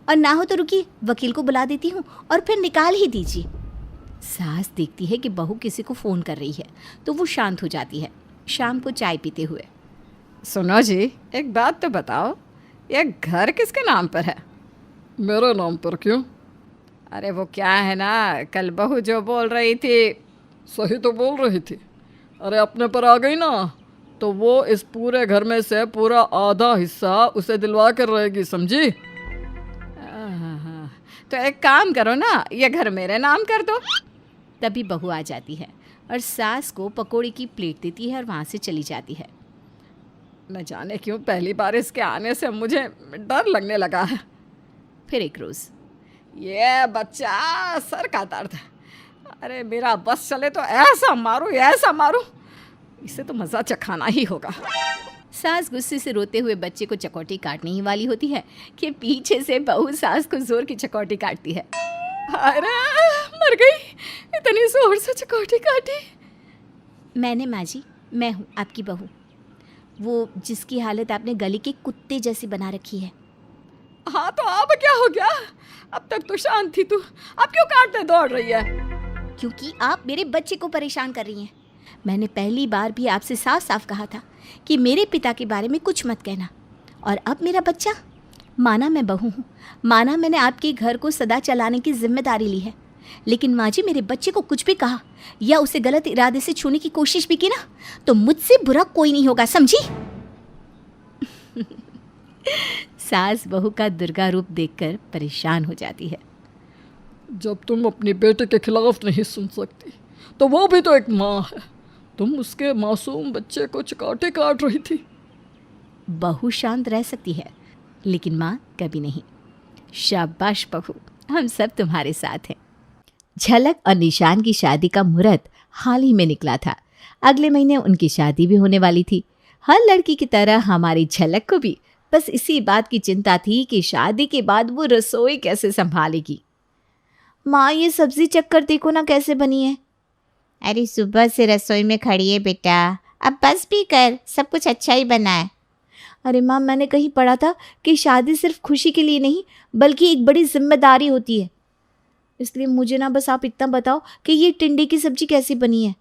और ना हो तो रुकिए वकील को बुला देती हूँ और फिर निकाल ही दीजिए। सास देखती है कि बहू किसी को फ़ोन कर रही है तो वो शांत हो जाती है। शाम को चाय पीते हुए, सुनो जी, एक बात तो बताओ, ये घर किसके नाम पर है? मेरे नाम पर क्यों? अरे वो क्या है ना, कल बहू जो बोल रही थी। सही तो बोल रही थी। अरे अपने पर आ गई ना तो वो इस पूरे घर में से पूरा आधा हिस्सा उसे दिलवा कर रहेगी, समझी? तो एक काम करो ना, ये घर मेरे नाम कर दो। तभी बहू आ जाती है और सास को पकौड़ी की प्लेट देती है और वहाँ से चली जाती है। न जाने क्यों पहली बार इसके आने से मुझे डर लगने लगा है। फिर एक रोज़, ये बच्चा सर का दर्द है, अरे मेरा बस चले तो ऐसा मारूं, इसे तो मज़ा चखाना ही होगा। सास गुस्से से रोते हुए बच्चे को चकोटी काटने ही वाली होती है कि पीछे से बहू सास को जोर की चकोटी काटती है। अरे मर गई, इतनी जोर से चकोटी काटी। मैंने माँ जी, मैं हूँ आपकी बहू, वो जिसकी हालत आपने गली के कुत्ते जैसी बना रखी है। हाँ तो अब क्या हो गया? अब तक तो शांत थी तू, अब क्यों काटने दौड़ रही है? क्योंकि आप मेरे बच्चे को परेशान कर रही हैं। मैंने पहली बार भी आपसे साफ साफ कहा था कि मेरे पिता के बारे में कुछ मत कहना, और अब मेरा बच्चा, माना मैं बहू हूँ, माना मैंने आपके घर को सदा चलाने की जिम्मेदारी ली है, लेकिन माँ जी मेरे बच्चे को कुछ भी कहा या उसे गलत इरादे से छूने की कोशिश भी की ना, तो मुझसे बुरा कोई नहीं होगा, समझी? सास बहू का दुर्गा रूप देखकर परेशान हो जाती है। जब तुम अपनी बेटे के खिलाफ नहीं सुन सकती तो वो भी तो एक माँ है। तुम उसके मासूम बच्चे को चिकाटे काट रही थी। बहू शांत रह सकती है, लेकिन माँ कभी नहीं। शाबाश बहू, हम सब तुम्हारे साथ हैं। झलक और निशान की शादी का मुहूर्त हाल ही में निकला था। अगले महीने उनकी शादी भी होने वाली थी। हर लड़की की तरह हमारी झलक को भी बस इसी बात की चिंता थी कि शादी के बाद वो रसोई कैसे संभालेगी। माँ, ये सब्जी चक्कर देखो ना कैसे बनी है। अरे सुबह से रसोई में खड़ी है बेटा, अब बस भी कर, सब कुछ अच्छा ही बना है। अरे माँ, मैंने कहीं पढ़ा था कि शादी सिर्फ खुशी के लिए नहीं बल्कि एक बड़ी जिम्मेदारी होती है। इसलिए मुझे ना बस आप इतना बताओ कि ये टिंडे की सब्जी कैसी बनी है।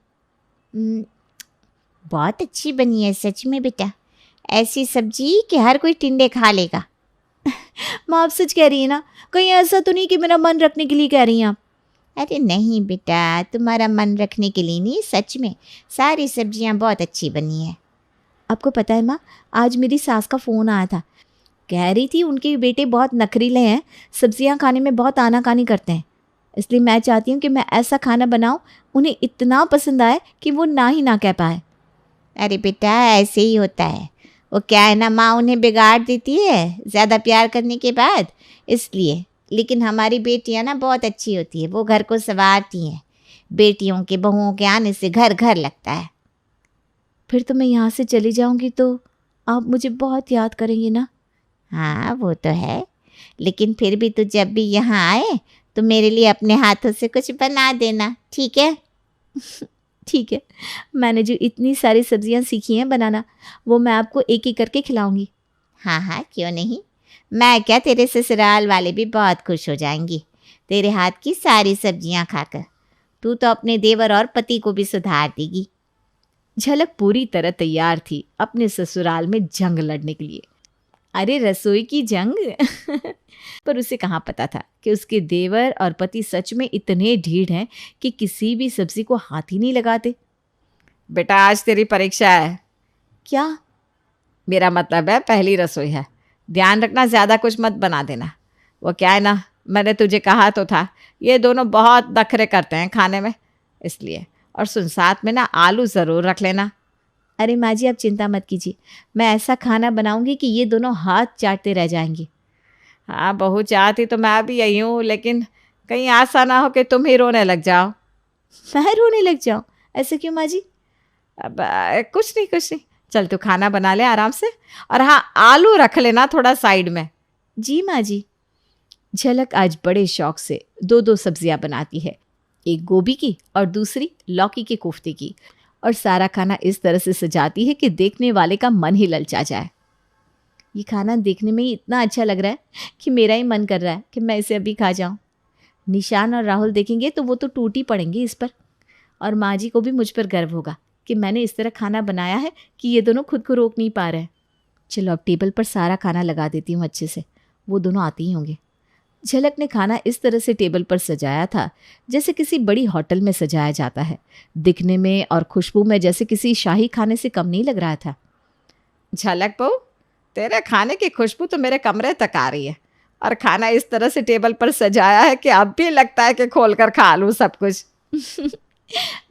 बहुत अच्छी बनी है सच में बेटा, ऐसी सब्जी कि हर कोई टिंडे खा लेगा। माँ, आप सच कह रही है ना? कहीं ऐसा तो नहीं कि मेरा मन रखने के लिए कह रही हैं आप? अरे नहीं बेटा, तुम्हारा मन रखने के लिए नहीं, सच में सारी सब्जियां बहुत अच्छी बनी है। आपको पता है माँ, आज मेरी सास का फ़ोन आया था। कह रही थी उनके बेटे बहुत नखरीले हैं, सब्जियां खाने में बहुत आनाकानी करते हैं। इसलिए मैं चाहती हूँ कि मैं ऐसा खाना बनाऊँ उन्हें इतना पसंद आए कि वो ना ही ना कह पाए। अरे बेटा, ऐसे ही होता है। वो क्या है ना, माँ उन्हें बिगाड़ देती है ज़्यादा प्यार करने के बाद, इसलिए। लेकिन हमारी बेटियाँ ना बहुत अच्छी होती है, वो घर को संवारती हैं। बेटियों के बहुओं के आने से घर घर लगता है। फिर तो मैं यहाँ से चली जाऊँगी तो आप मुझे बहुत याद करेंगे ना? हाँ वो तो है, लेकिन फिर भी तू जब भी यहाँ आए तो मेरे लिए अपने हाथों से कुछ बना देना, ठीक है? ठीक है, मैंने जो इतनी सारी सब्जियां सीखी हैं बनाना, वो मैं आपको एक एक करके खिलाऊंगी। हाँ हाँ, क्यों नहीं। मैं क्या, तेरे ससुराल वाले भी बहुत खुश हो जाएंगी तेरे हाथ की सारी सब्जियां खाकर। तू तो अपने देवर और पति को भी सुधार देगी। झलक पूरी तरह तैयार थी अपने ससुराल में जंग लड़ने के लिए। अरे रसोई की जंग पर उसे कहाँ पता था कि उसके देवर और पति सच में इतने ढीठ हैं कि किसी भी सब्जी को हाथ ही नहीं लगाते। बेटा, आज तेरी परीक्षा है। क्या? मेरा मतलब है पहली रसोई है, ध्यान रखना, ज़्यादा कुछ मत बना देना। वो क्या है ना, मैंने तुझे कहा तो था, ये दोनों बहुत नखरे करते हैं खाने में, इसलिए। और सुन, साथ में ना आलू ज़रूर रख लेना। अरे माँ जी, आप चिंता मत कीजिए, मैं ऐसा खाना बनाऊंगी कि ये दोनों हाथ चाटते रह जाएंगी। हाँ बहू, चाहती तो मैं भी यही हूँ, लेकिन कहीं ऐसा ना हो कि तुम ही रोने लग जाओ। मैं रोने लग जाऊँ? ऐसे क्यों माँ जी? अब कुछ नहीं, चल तू खाना बना ले आराम से, और हाँ आलू रख लेना थोड़ा साइड में। जी माँ जी। झलक आज बड़े शौक से दो दो सब्जियां बनाती है, एक गोभी की और दूसरी लौकी के कोफ्ते की, और सारा खाना इस तरह से सजाती है कि देखने वाले का मन ही ललचा जाए। ये खाना देखने में ही इतना अच्छा लग रहा है कि मेरा ही मन कर रहा है कि मैं इसे अभी खा जाऊं। निशान और राहुल देखेंगे तो वो तो टूट ही पड़ेंगे इस पर, और माँ जी को भी मुझ पर गर्व होगा कि मैंने इस तरह खाना बनाया है कि ये दोनों खुद को रोक नहीं पा रहे हैं। चलो अब टेबल पर सारा खाना लगा देती हूँ अच्छे से, वो दोनों आते ही होंगे। झलक ने खाना इस तरह से टेबल पर सजाया था जैसे किसी बड़ी होटल में सजाया जाता है। दिखने में और खुशबू में जैसे किसी शाही खाने से कम नहीं लग रहा था। झलक बहू, तेरे खाने की खुशबू तो मेरे कमरे तक आ रही है, और खाना इस तरह से टेबल पर सजाया है कि अब भी लगता है कि खोल कर खा लूँ सब कुछ।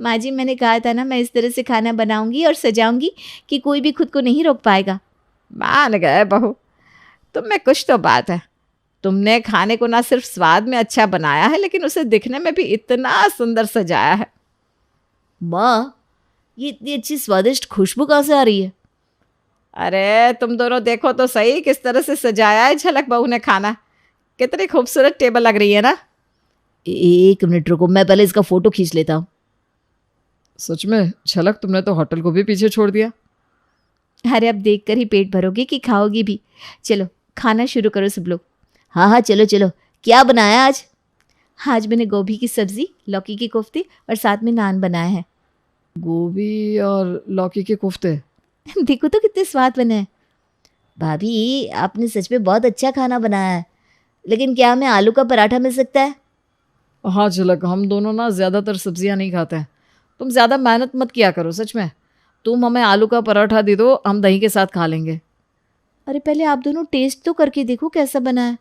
माँ जी, मैंने कहा था ना, मैं इस तरह से खाना बनाऊंगी और सजाऊंगी कि कोई भी खुद को नहीं रोक पाएगा। मान गए बहू, तुम में कुछ तो बात है। तुमने खाने को ना सिर्फ स्वाद में अच्छा बनाया है, लेकिन उसे दिखने में भी इतना सुंदर सजाया है। माँ, ये इतनी अच्छी स्वादिष्ट खुशबू कहाँ से आ रही है? अरे तुम दोनों देखो तो सही किस तरह से सजाया है झलक बहू ने खाना। कितनी खूबसूरत टेबल लग रही है ना। एक मिनट रुको, मैं पहले इसका फोटो खींच लेता हूँ। सच में झलक, तुमने तो होटल को भी पीछे छोड़ दिया। अरे अब देखकर ही पेट भरोगी कि खाओगी भी। चलो खाना शुरू करो सब लोग। हाँ हाँ चलो चलो, क्या बनाया आज? आज मैंने गोभी की सब्जी, लौकी के कोफ्ते और साथ में नान बनाए हैं। गोभी और लौकी के कोफ्ते? देखो तो कितने स्वाद बने हैं। भाभी आपने सच में बहुत अच्छा खाना बनाया है, लेकिन क्या हमें आलू का पराठा मिल सकता है? हाँ झलक, हम दोनों ना ज़्यादातर सब्जियां नहीं खाते हैं। तुम ज़्यादा मेहनत मत किया करो, सच में। तुम हमें आलू का पराठा दे दो, हम दही के साथ खा लेंगे। अरे पहले आप दोनों टेस्ट तो करके देखो कैसा बना है।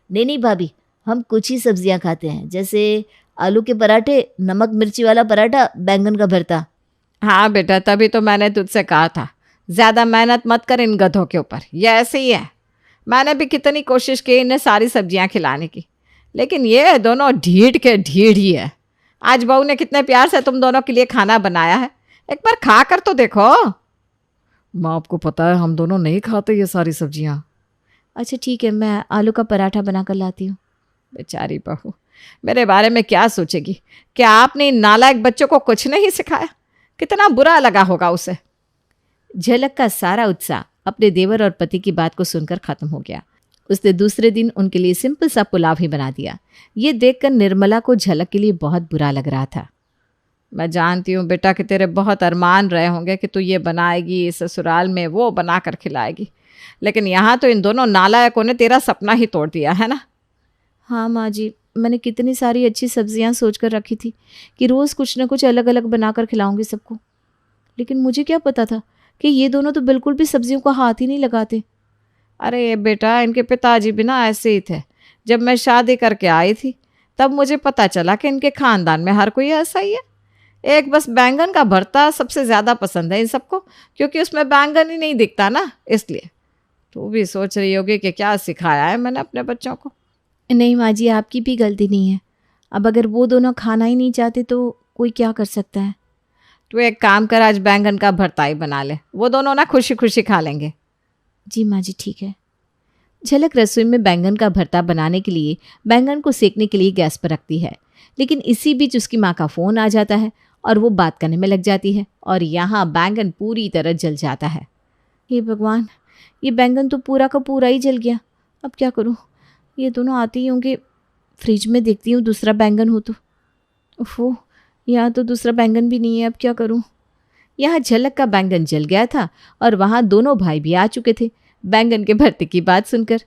नहीं नहीं भाभी, हम कुछ ही सब्जियां खाते हैं, जैसे आलू के पराठे, नमक मिर्ची वाला पराठा, बैंगन का भरता। हाँ बेटा, तभी तो मैंने तुझसे कहा था ज़्यादा मेहनत मत कर इन गधों के ऊपर। ये ऐसे ही है। मैंने भी कितनी कोशिश की इन्हें सारी सब्जियां खिलाने की, लेकिन ये दोनों ढीठ के ढीठ ही है। आज बहू ने कितने प्यार से तुम दोनों के लिए खाना बनाया है, एक बार खा कर तो देखो। माँ, आपको पता है हम दोनों नहीं खाते ये सारी सब्जियां। अच्छा ठीक है, मैं आलू का पराठा बना कर लाती हूँ। बेचारी बहू मेरे बारे में क्या सोचेगी? क्या आपने इन नालायक बच्चों को कुछ नहीं सिखाया? कितना बुरा लगा होगा उसे। झलक का सारा उत्साह अपने देवर और पति की बात को सुनकर खत्म हो गया। उसने दूसरे दिन उनके लिए सिंपल सा पुलाव ही बना दिया। ये देखकर निर्मला को झलक के लिए बहुत बुरा लग रहा था। मैं जानती हूँ बेटा कि तेरे बहुत अरमान रहे होंगे कि तू ये बनाएगी, ससुराल में वो बना कर खिलाएगी, लेकिन यहाँ तो इन दोनों नालायकों ने तेरा सपना ही तोड़ दिया है ना। हाँ माँ जी, मैंने कितनी सारी अच्छी सब्जियां सोच कर रखी थी कि रोज़ कुछ ना कुछ अलग अलग बनाकर खिलाऊंगी सबको, लेकिन मुझे क्या पता था कि ये दोनों तो बिल्कुल भी सब्जियों का हाथ ही नहीं लगाते। अरे बेटा, इनके पिताजी भी ना ऐसे ही थे। जब मैं शादी करके आई थी तब मुझे पता चला कि इनके खानदान में हर कोई ऐसा ही है। एक बस बैंगन का भरता सबसे ज़्यादा पसंद है इन सबको, क्योंकि उसमें बैंगन ही नहीं दिखता ना, इसलिए। तू भी सोच रही होगी कि क्या सिखाया है मैंने अपने बच्चों को। नहीं माँ जी, आपकी भी गलती नहीं है। अब अगर वो दोनों खाना ही नहीं चाहते तो कोई क्या कर सकता है। तू एक काम कर, आज बैंगन का भरता ही बना ले, वो दोनों ना खुशी खुशी खा लेंगे। जी माँ जी ठीक है। झलक रसोई में बैंगन का भरता बनाने के लिए बैंगन को सेकने के लिए गैस पर रखती है, लेकिन इसी बीच उसकी माँ का फ़ोन आ जाता है और वो बात करने में लग जाती है और यहाँ बैंगन पूरी तरह जल जाता है। हे भगवान, ये बैंगन तो पूरा का पूरा ही जल गया। अब क्या करूँ? ये दोनों आते ही होंगे। फ्रिज में देखती हूँ दूसरा बैंगन हो तो। ओफो, यहाँ तो दूसरा बैंगन भी नहीं है। अब क्या करूँ? यहाँ झलक का बैंगन जल गया था और वहाँ दोनों भाई भी आ चुके थे बैंगन के भरते की बात सुनकर।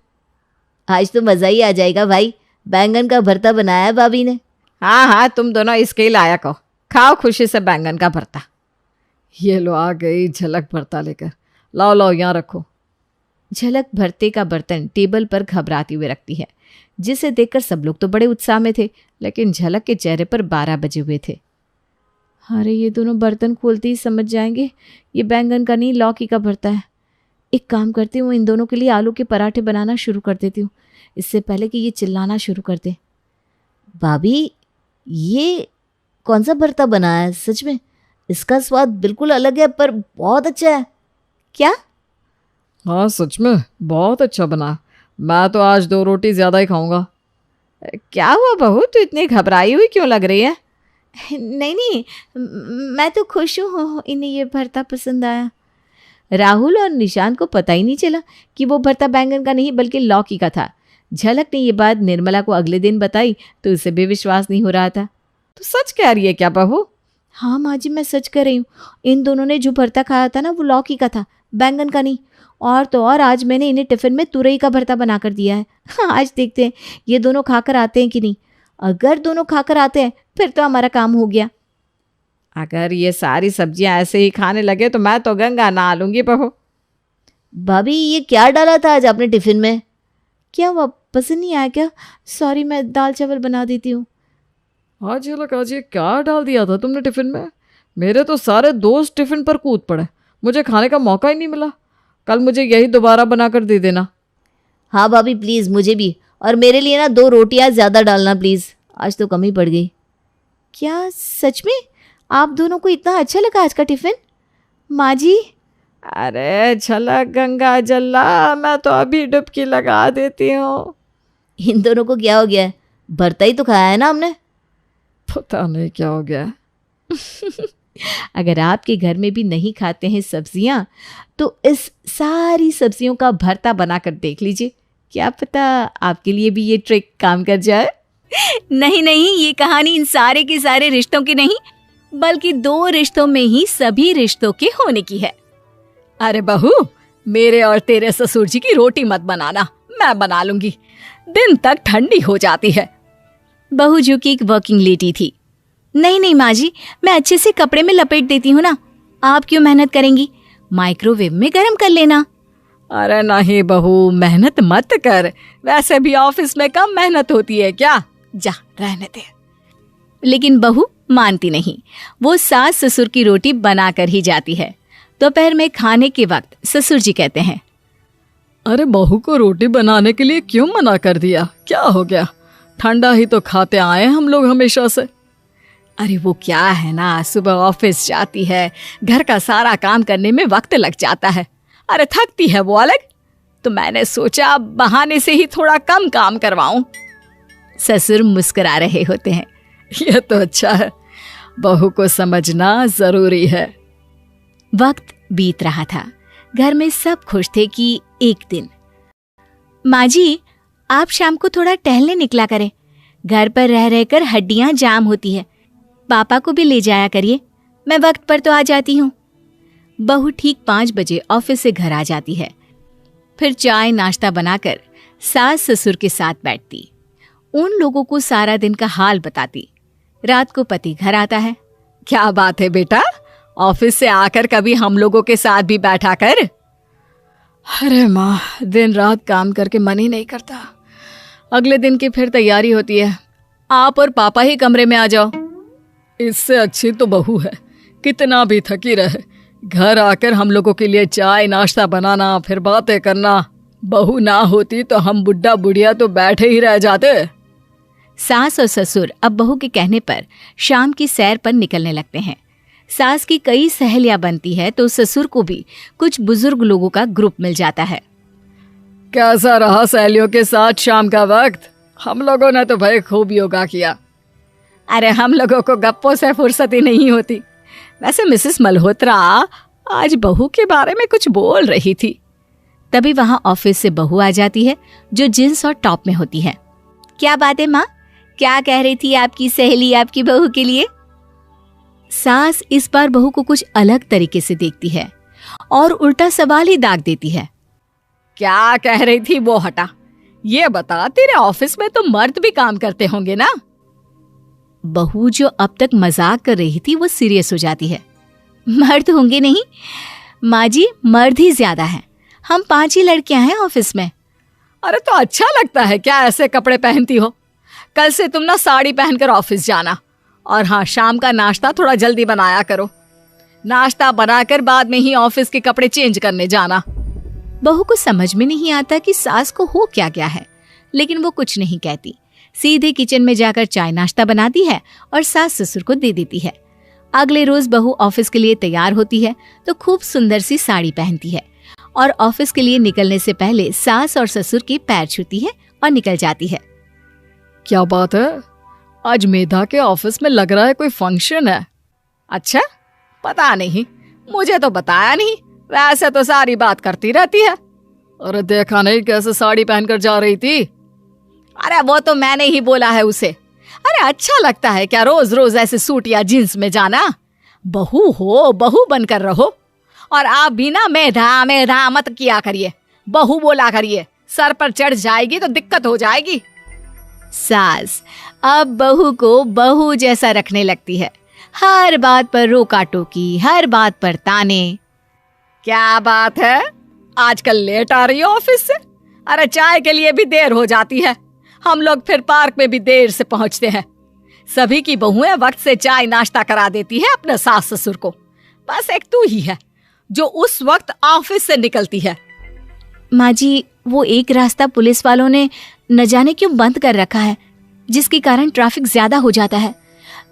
आज तो मज़ा ही आ जाएगा भाई, बैंगन का भरता बनाया है भाभी ने। हाँ हाँ, तुम दोनों इसके ही लायक हो, खाओ खुशी से बैंगन का भरता। ये लो आ गई झलक भरता लेकर। लाओ लाओ यहाँ रखो। झलक भरते का बर्तन टेबल पर घबराती हुए रखती है, जिसे देखकर सब लोग तो बड़े उत्साह में थे, लेकिन झलक के चेहरे पर 12 बजे हुए थे। अरे ये दोनों बर्तन खोलते ही समझ जाएंगे ये बैंगन का नहीं लौकी का भरता है। एक काम करती हूँ, इन दोनों के लिए आलू के पराठे बनाना शुरू कर देती हूँ, इससे पहले कि ये चिल्लाना शुरू कर दे। भाभी ये कौन सा भरता बनाया है? सच में इसका स्वाद बिल्कुल अलग है, पर बहुत अच्छा है। क्या? हाँ सच में बहुत अच्छा बना। मैं तो आज 2 रोटी ज़्यादा ही खाऊंगा। क्या हुआ बहू, तू इतनी घबराई हुई क्यों लग रही है? नहीं नहीं, मैं तो खुश हूँ, इन्हें ये भरता पसंद आया। राहुल और निशांत को पता ही नहीं चला कि वो भरता बैंगन का नहीं बल्कि लौकी का था। झलक ने ये बात निर्मला को अगले दिन बताई तो उसे भी विश्वास नहीं हो रहा था। तू सच कह रही है क्या बहू? हाँ माँ जी, मैं सच कह रही हूँ। इन दोनों ने जो भरता खाया था ना, वो लौकी का था, बैंगन का नहीं। और तो और आज मैंने इन्हें टिफिन में तुरई का भरता बना कर दिया है। आज देखते हैं ये दोनों खाकर आते हैं कि नहीं। अगर दोनों खाकर आते हैं फिर तो हमारा काम हो गया। अगर ये सारी सब्जियां ऐसे ही खाने लगे तो मैं तो गंगा नहा लूंगी बहू। भाभी ये क्या डाला था आज आपने टिफिन में? क्या हुआ, पसंद नहीं आया क्या? सॉरी, मैं दाल चावल बना देती हूँ। हाँ झलक, आज ये क्या डाल दिया था तुमने टिफिन में? मेरे तो सारे दोस्त टिफिन पर कूद पड़े, मुझे खाने का मौका ही नहीं मिला। कल मुझे यही दोबारा बना कर दे देना। हाँ भाभी प्लीज़, मुझे भी, और मेरे लिए ना 2 रोटियां ज़्यादा डालना प्लीज़, आज तो कम ही पड़ गई। क्या सच में आप दोनों को इतना अच्छा लगा आज का टिफिन? माँ जी, अरे झलक गंगा जल्ला, मैं तो अभी डुबकी लगा देती हूँ। इन दोनों को क्या हो गया है? भरता ही तो खाया है ना हमने। पता नहीं क्या हो गया। अगर आपके घर में भी नहीं खाते हैं सब्जियां, तो इस सारी सब्जियों का भरता बनाकर देख लीजिए, क्या पता आपके लिए भी ये ट्रिक काम कर जाए। नहीं नहीं, ये कहानी इन सारे के सारे रिश्तों की नहीं, बल्कि 2 रिश्तों में ही सभी रिश्तों के होने की है। अरे बहू, मेरे और तेरे ससुर जी की रोटी मत बनाना, मैं बना लूंगी, दिन तक ठंडी हो जाती है। बहू जो कि एक वर्किंग लेडी थी। नहीं नहीं माँ जी, मैं अच्छे से कपड़े में लपेट देती हूँ ना, आप क्यों मेहनत करेंगी, माइक्रोवेव में गर्म कर लेना। अरे नहीं बहू, मेहनत मत कर, वैसे भी ऑफिस में कम मेहनत होती है क्या, जा रहने दे। लेकिन बहू मानती नहीं, वो सास ससुर की रोटी बना कर ही जाती है। दोपहर में खाने के वक्त ससुर जी कहते हैं, अरे बहू को रोटी बनाने के लिए क्यों मना कर दिया, क्या हो गया, ठंडा ही तो खाते आए हम लोग हमेशा से। अरे वो क्या है ना, सुबह ऑफिस जाती है, घर का सारा काम करने में वक्त लग जाता है, अरे थकती है वो अलग, तो मैंने सोचा बहाने से ही थोड़ा कम काम करवाऊं। ससुर मुस्कुरा रहे होते हैं। ये तो अच्छा है, बहू को समझना जरूरी है। वक्त बीत रहा था, घर में सब खुश थे कि एक दिन, माँ जी आप शाम को थोड़ा टहलने निकला करें, घर पर रह रहकर हड्डियां जाम होती है, पापा को भी ले जाया करिए, मैं वक्त पर तो आ जाती हूँ। बहू ठीक 5 बजे ऑफिस से घर आ जाती है, फिर चाय नाश्ता बनाकर सास ससुर के साथ बैठती, उन लोगों को सारा दिन का हाल बताती। रात को पति घर आता है। क्या बात है बेटा, ऑफिस से आकर कभी हम लोगों के साथ भी बैठा कर। अरे माँ, दिन रात काम करके मन ही नहीं करता, अगले दिन की फिर तैयारी होती है, आप और पापा ही कमरे में आ जाओ। इससे अच्छी तो बहू है, कितना भी थकी रहे, घर आकर हम लोगों के लिए चाय नाश्ता बनाना, फिर बातें करना। बहू ना होती तो हम बुढ़ा बुढ़िया तो बैठे ही रह जाते। सास और ससुर अब बहू के कहने पर शाम की सैर पर निकलने लगते हैं। सास की कई सहेलियां बनती है तो ससुर को भी कुछ बुजुर्ग लोगों का ग्रुप मिल जाता है। कैसा रहा सहेलियों के साथ शाम का वक्त? हम लोगों ने तो भाई खूब योगा किया। अरे हम लोगों को गप्पों से फुर्सत ही नहीं होती। वैसे मिसेस मल्होत्रा आज बहू के बारे में कुछ बोल रही थी। तभी वहां ऑफिस से बहू आ जाती है जो जींस और टॉप में होती है। क्या बात है माँ, क्या कह रही थी आपकी सहेली आपकी बहू के लिए? सास इस बार बहू को कुछ अलग तरीके से देखती है और उल्टा सवाल ही दाग देती है। क्या कह रही थी वो हटा, ये बता, तेरे ऑफिस में तो मर्द भी काम करते होंगे ना? बहू जो अब तक मजाक कर रही थी वो सीरियस हो जाती है। मर्द होंगे नहीं माँ जी, मर्द ही ज्यादा है, हम 5 ही लड़कियां हैं ऑफिस में। अरे तो अच्छा लगता है क्या ऐसे कपड़े पहनती हो? कल से तुम ना साड़ी पहनकर ऑफिस जाना, और हाँ, शाम का नाश्ता थोड़ा जल्दी बनाया करो, नाश्ता बनाकर बाद में ही ऑफिस के कपड़े चेंज करने जाना। बहू को समझ में नहीं आता कि सास को हो क्या गया है, लेकिन वो कुछ नहीं कहती, सीधे किचन में जाकर चाय नाश्ता बनाती है और सास ससुर को दे देती है। अगले रोज बहू ऑफिस के लिए तैयार होती है तो खूब सुंदर सी साड़ी पहनती है और ऑफिस के लिए निकलने से पहले सास और ससुर के पैर छूती है और निकल जाती है। क्या बात है, आज मेधा के ऑफिस में लग रहा है कोई फंक्शन है। अच्छा, पता नहीं, मुझे तो बताया नहीं, वैसे तो सारी बात करती रहती है। अरे देखा नहीं कैसे साड़ी पहनकर जा रही थी? अरे वो तो मैंने ही बोला है उसे। अरे अच्छा लगता है क्या रोज रोज ऐसे सूट या जींस में जाना? बहू हो, बहू बनकर रहो। और आप भी ना मेधा मेधा मत किया करिए, बहू बोला करिए, सर पर चढ़ जाएगी तो दिक्कत हो जाएगी। सास अब बहू को बहू जैसा रखने लगती है, हर बात पर रोका टोकी, हर बात पर ताने। क्या बात है, आजकल लेट आ रही हो ऑफिस से? अरे चाय के लिए भी देर हो जाती है, हम लोग फिर पार्क में भी देर से पहुंचते हैं। सभी की बहुएं वक्त से चाय नाश्ता करा देती है अपने सास ससुर को, बस एक तू ही है जो उस वक्त ऑफिस से निकलती है। माँ जी, वो एक रास्ता पुलिस वालों ने न जाने क्यों बंद कर रखा है, जिसके कारण ट्रैफिक ज्यादा हो जाता है।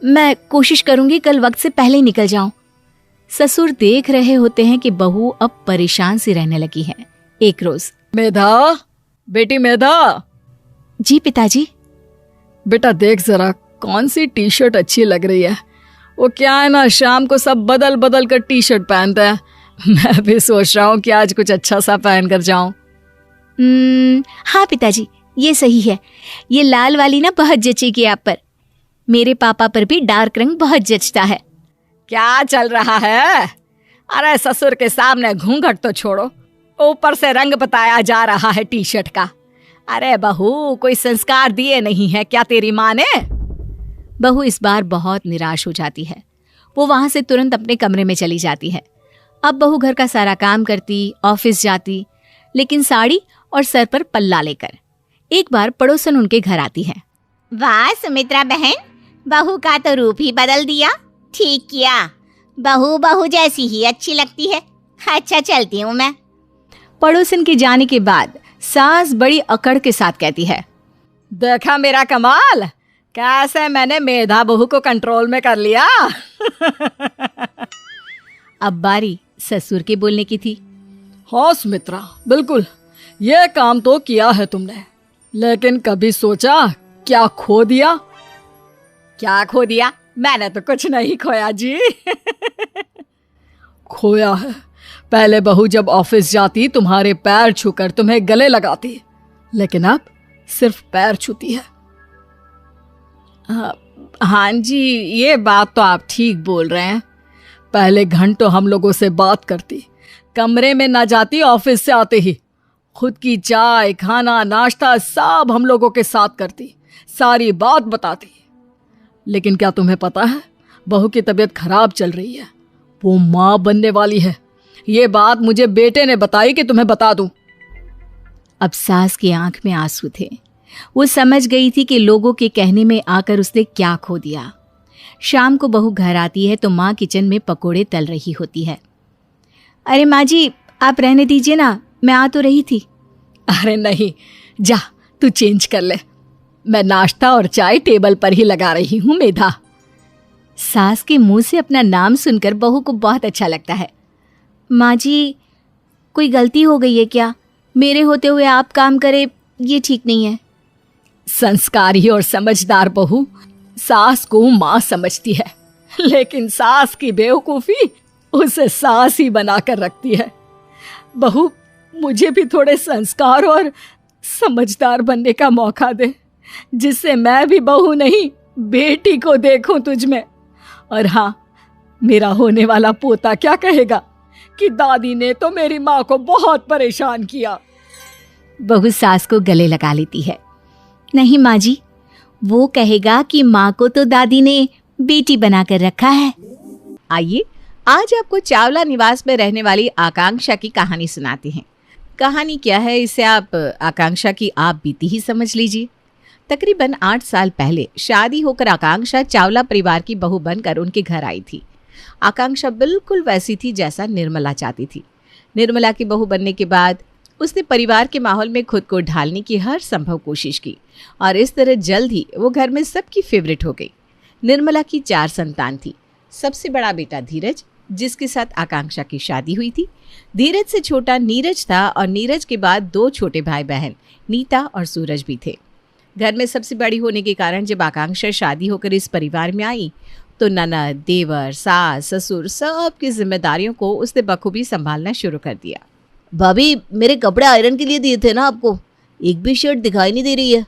मैं कोशिश करूंगी कल वक्त से पहले ही निकल जाऊं। ससुर देख रहे होते हैं कि बहू अब परेशान सी रहने लगी है। एक रोज, मेधा, बेटी मेधा। जी पिताजी। बेटा देख जरा कौन सी टी शर्ट अच्छी लग रही है, वो क्या है ना, शाम को सब बदल बदल कर टी शर्ट पहनते हैं। मैं भी सोच रहा हूँ कि आज कुछ अच्छा सा पहन कर जाऊं। हाँ पिताजी, ये सही है। ये लाल वाली ना बहुत जचेगी आप पर। मेरे पापा पर भी डार्क रंग बहुत जचता है। क्या चल रहा है? अरे ससुर के सामने घूंघट तो छोड़ो, ऊपर से रंग बताया जा रहा है टी शर्ट का। अरे बहू, कोई संस्कार दिए नहीं है क्या तेरी माँ ने? बहू इस बार बहुत निराश हो जाती है। वो वहां से तुरंत अपने कमरे में चली जाती है। अब बहू घर का सारा काम करती, ऑफिस जाती, लेकिन साड़ी और सर पर पल्ला लेकर। एक बार पड़ोसन उनके घर आती है। वाह सुमित्रा बहन, बहू का तो रूप ही बदल दिया। ठीक किया, बहू बहू जैसी ही अच्छी लगती है। अच्छा चलती हूँ मैं। पड़ोसन के जाने के बाद सास बड़ी अकड़ के साथ कहती है, देखा मेरा कमाल, कैसे मैंने मेधा बहू को कंट्रोल में कर लिया। अब बारी ससुर के बोलने की थी। हाँ सुमित्रा, बिल्कुल ये काम तो किया है तुमने, लेकिन कभी सोचा क्या खो दिया? क्या खो दिया? मैंने तो कुछ नहीं खोया जी। खोया है। पहले बहू जब ऑफिस जाती तुम्हारे पैर छूकर तुम्हें गले लगाती, लेकिन अब सिर्फ पैर छूती है। हाँ जी, ये बात तो आप ठीक बोल रहे हैं। पहले घंटों हम लोगों से बात करती, कमरे में ना जाती, ऑफिस से आते ही खुद की चाय, खाना, नाश्ता सब हम लोगों के साथ करती, सारी बात बताती। लेकिन क्या तुम्हें पता है, बहू की तबीयत खराब चल रही है, वो माँ बनने वाली है। ये बात मुझे बेटे ने बताई कि तुम्हें बता दूं। अब सास की आंख में आंसू थे। वो समझ गई थी कि लोगों के कहने में आकर उसने क्या खो दिया। शाम को बहू घर आती है तो माँ किचन में पकोड़े तल रही होती है। अरे माँ जी, आप रहने दीजिए ना, मैं आ तो रही थी। अरे नहीं, जा तू चेंज कर ले, मैं नाश्ता और चाय टेबल पर ही लगा रही हूँ मेधा। सास के मुंह से अपना नाम सुनकर बहू को बहुत अच्छा लगता है। माँ जी, कोई गलती हो गई है क्या? मेरे होते हुए आप काम करे, ये ठीक नहीं है। संस्कारी और समझदार बहू सास को माँ समझती है, लेकिन सास की बेवकूफी उसे सास ही बनाकर रखती है। बहू, मुझे भी थोड़े संस्कार और समझदार बनने का मौका दे, जिससे मैं भी बहू नहीं बेटी को देखूं तुझ में। और हाँ, मेरा होने वाला पोता क्या कहेगा कि दादी ने तो मेरी माँ को बहुत परेशान किया। बहू सास को गले लगा लेती है। नहीं माँ जी, वो कहेगा कि माँ को तो दादी ने बेटी बनाकर रखा है। आइए आज आपको चावला निवास में रहने वाली आकांक्षा की कहानी सुनाते हैं। कहानी क्या है, इसे आप आकांक्षा की आप बीती ही समझ लीजिए। तकरीबन 8 साल पहले शादी होकर आकांक्षा चावला परिवार की बहू बनकर उनके घर आई थी। आकांक्षा बिल्कुल वैसी थी जैसा निर्मला चाहती थी। निर्मला की बहू बनने के बाद उसने परिवार के माहौल में खुद को ढालने की हर संभव कोशिश की और इस तरह जल्द ही वो घर में सबकी फेवरेट हो गई। निर्मला की 4 संतान थी। सबसे बड़ा बेटा धीरज, जिसके साथ आकांक्षा की शादी हुई थी। धीरज से छोटा नीरज था और नीरज के बाद 2 छोटे भाई बहन नीता और सूरज भी थे। घर में सबसे बड़ी होने के कारण जब आकांक्षा शादी होकर इस परिवार में आई तो ननद, देवर, सास, ससुर सब की जिम्मेदारियों को उसने बखूबी संभालना शुरू कर दिया। भाभी, मेरे कपड़े आयरन के लिए दिए थे ना आपको, एक भी शर्ट दिखाई नहीं दे रही है।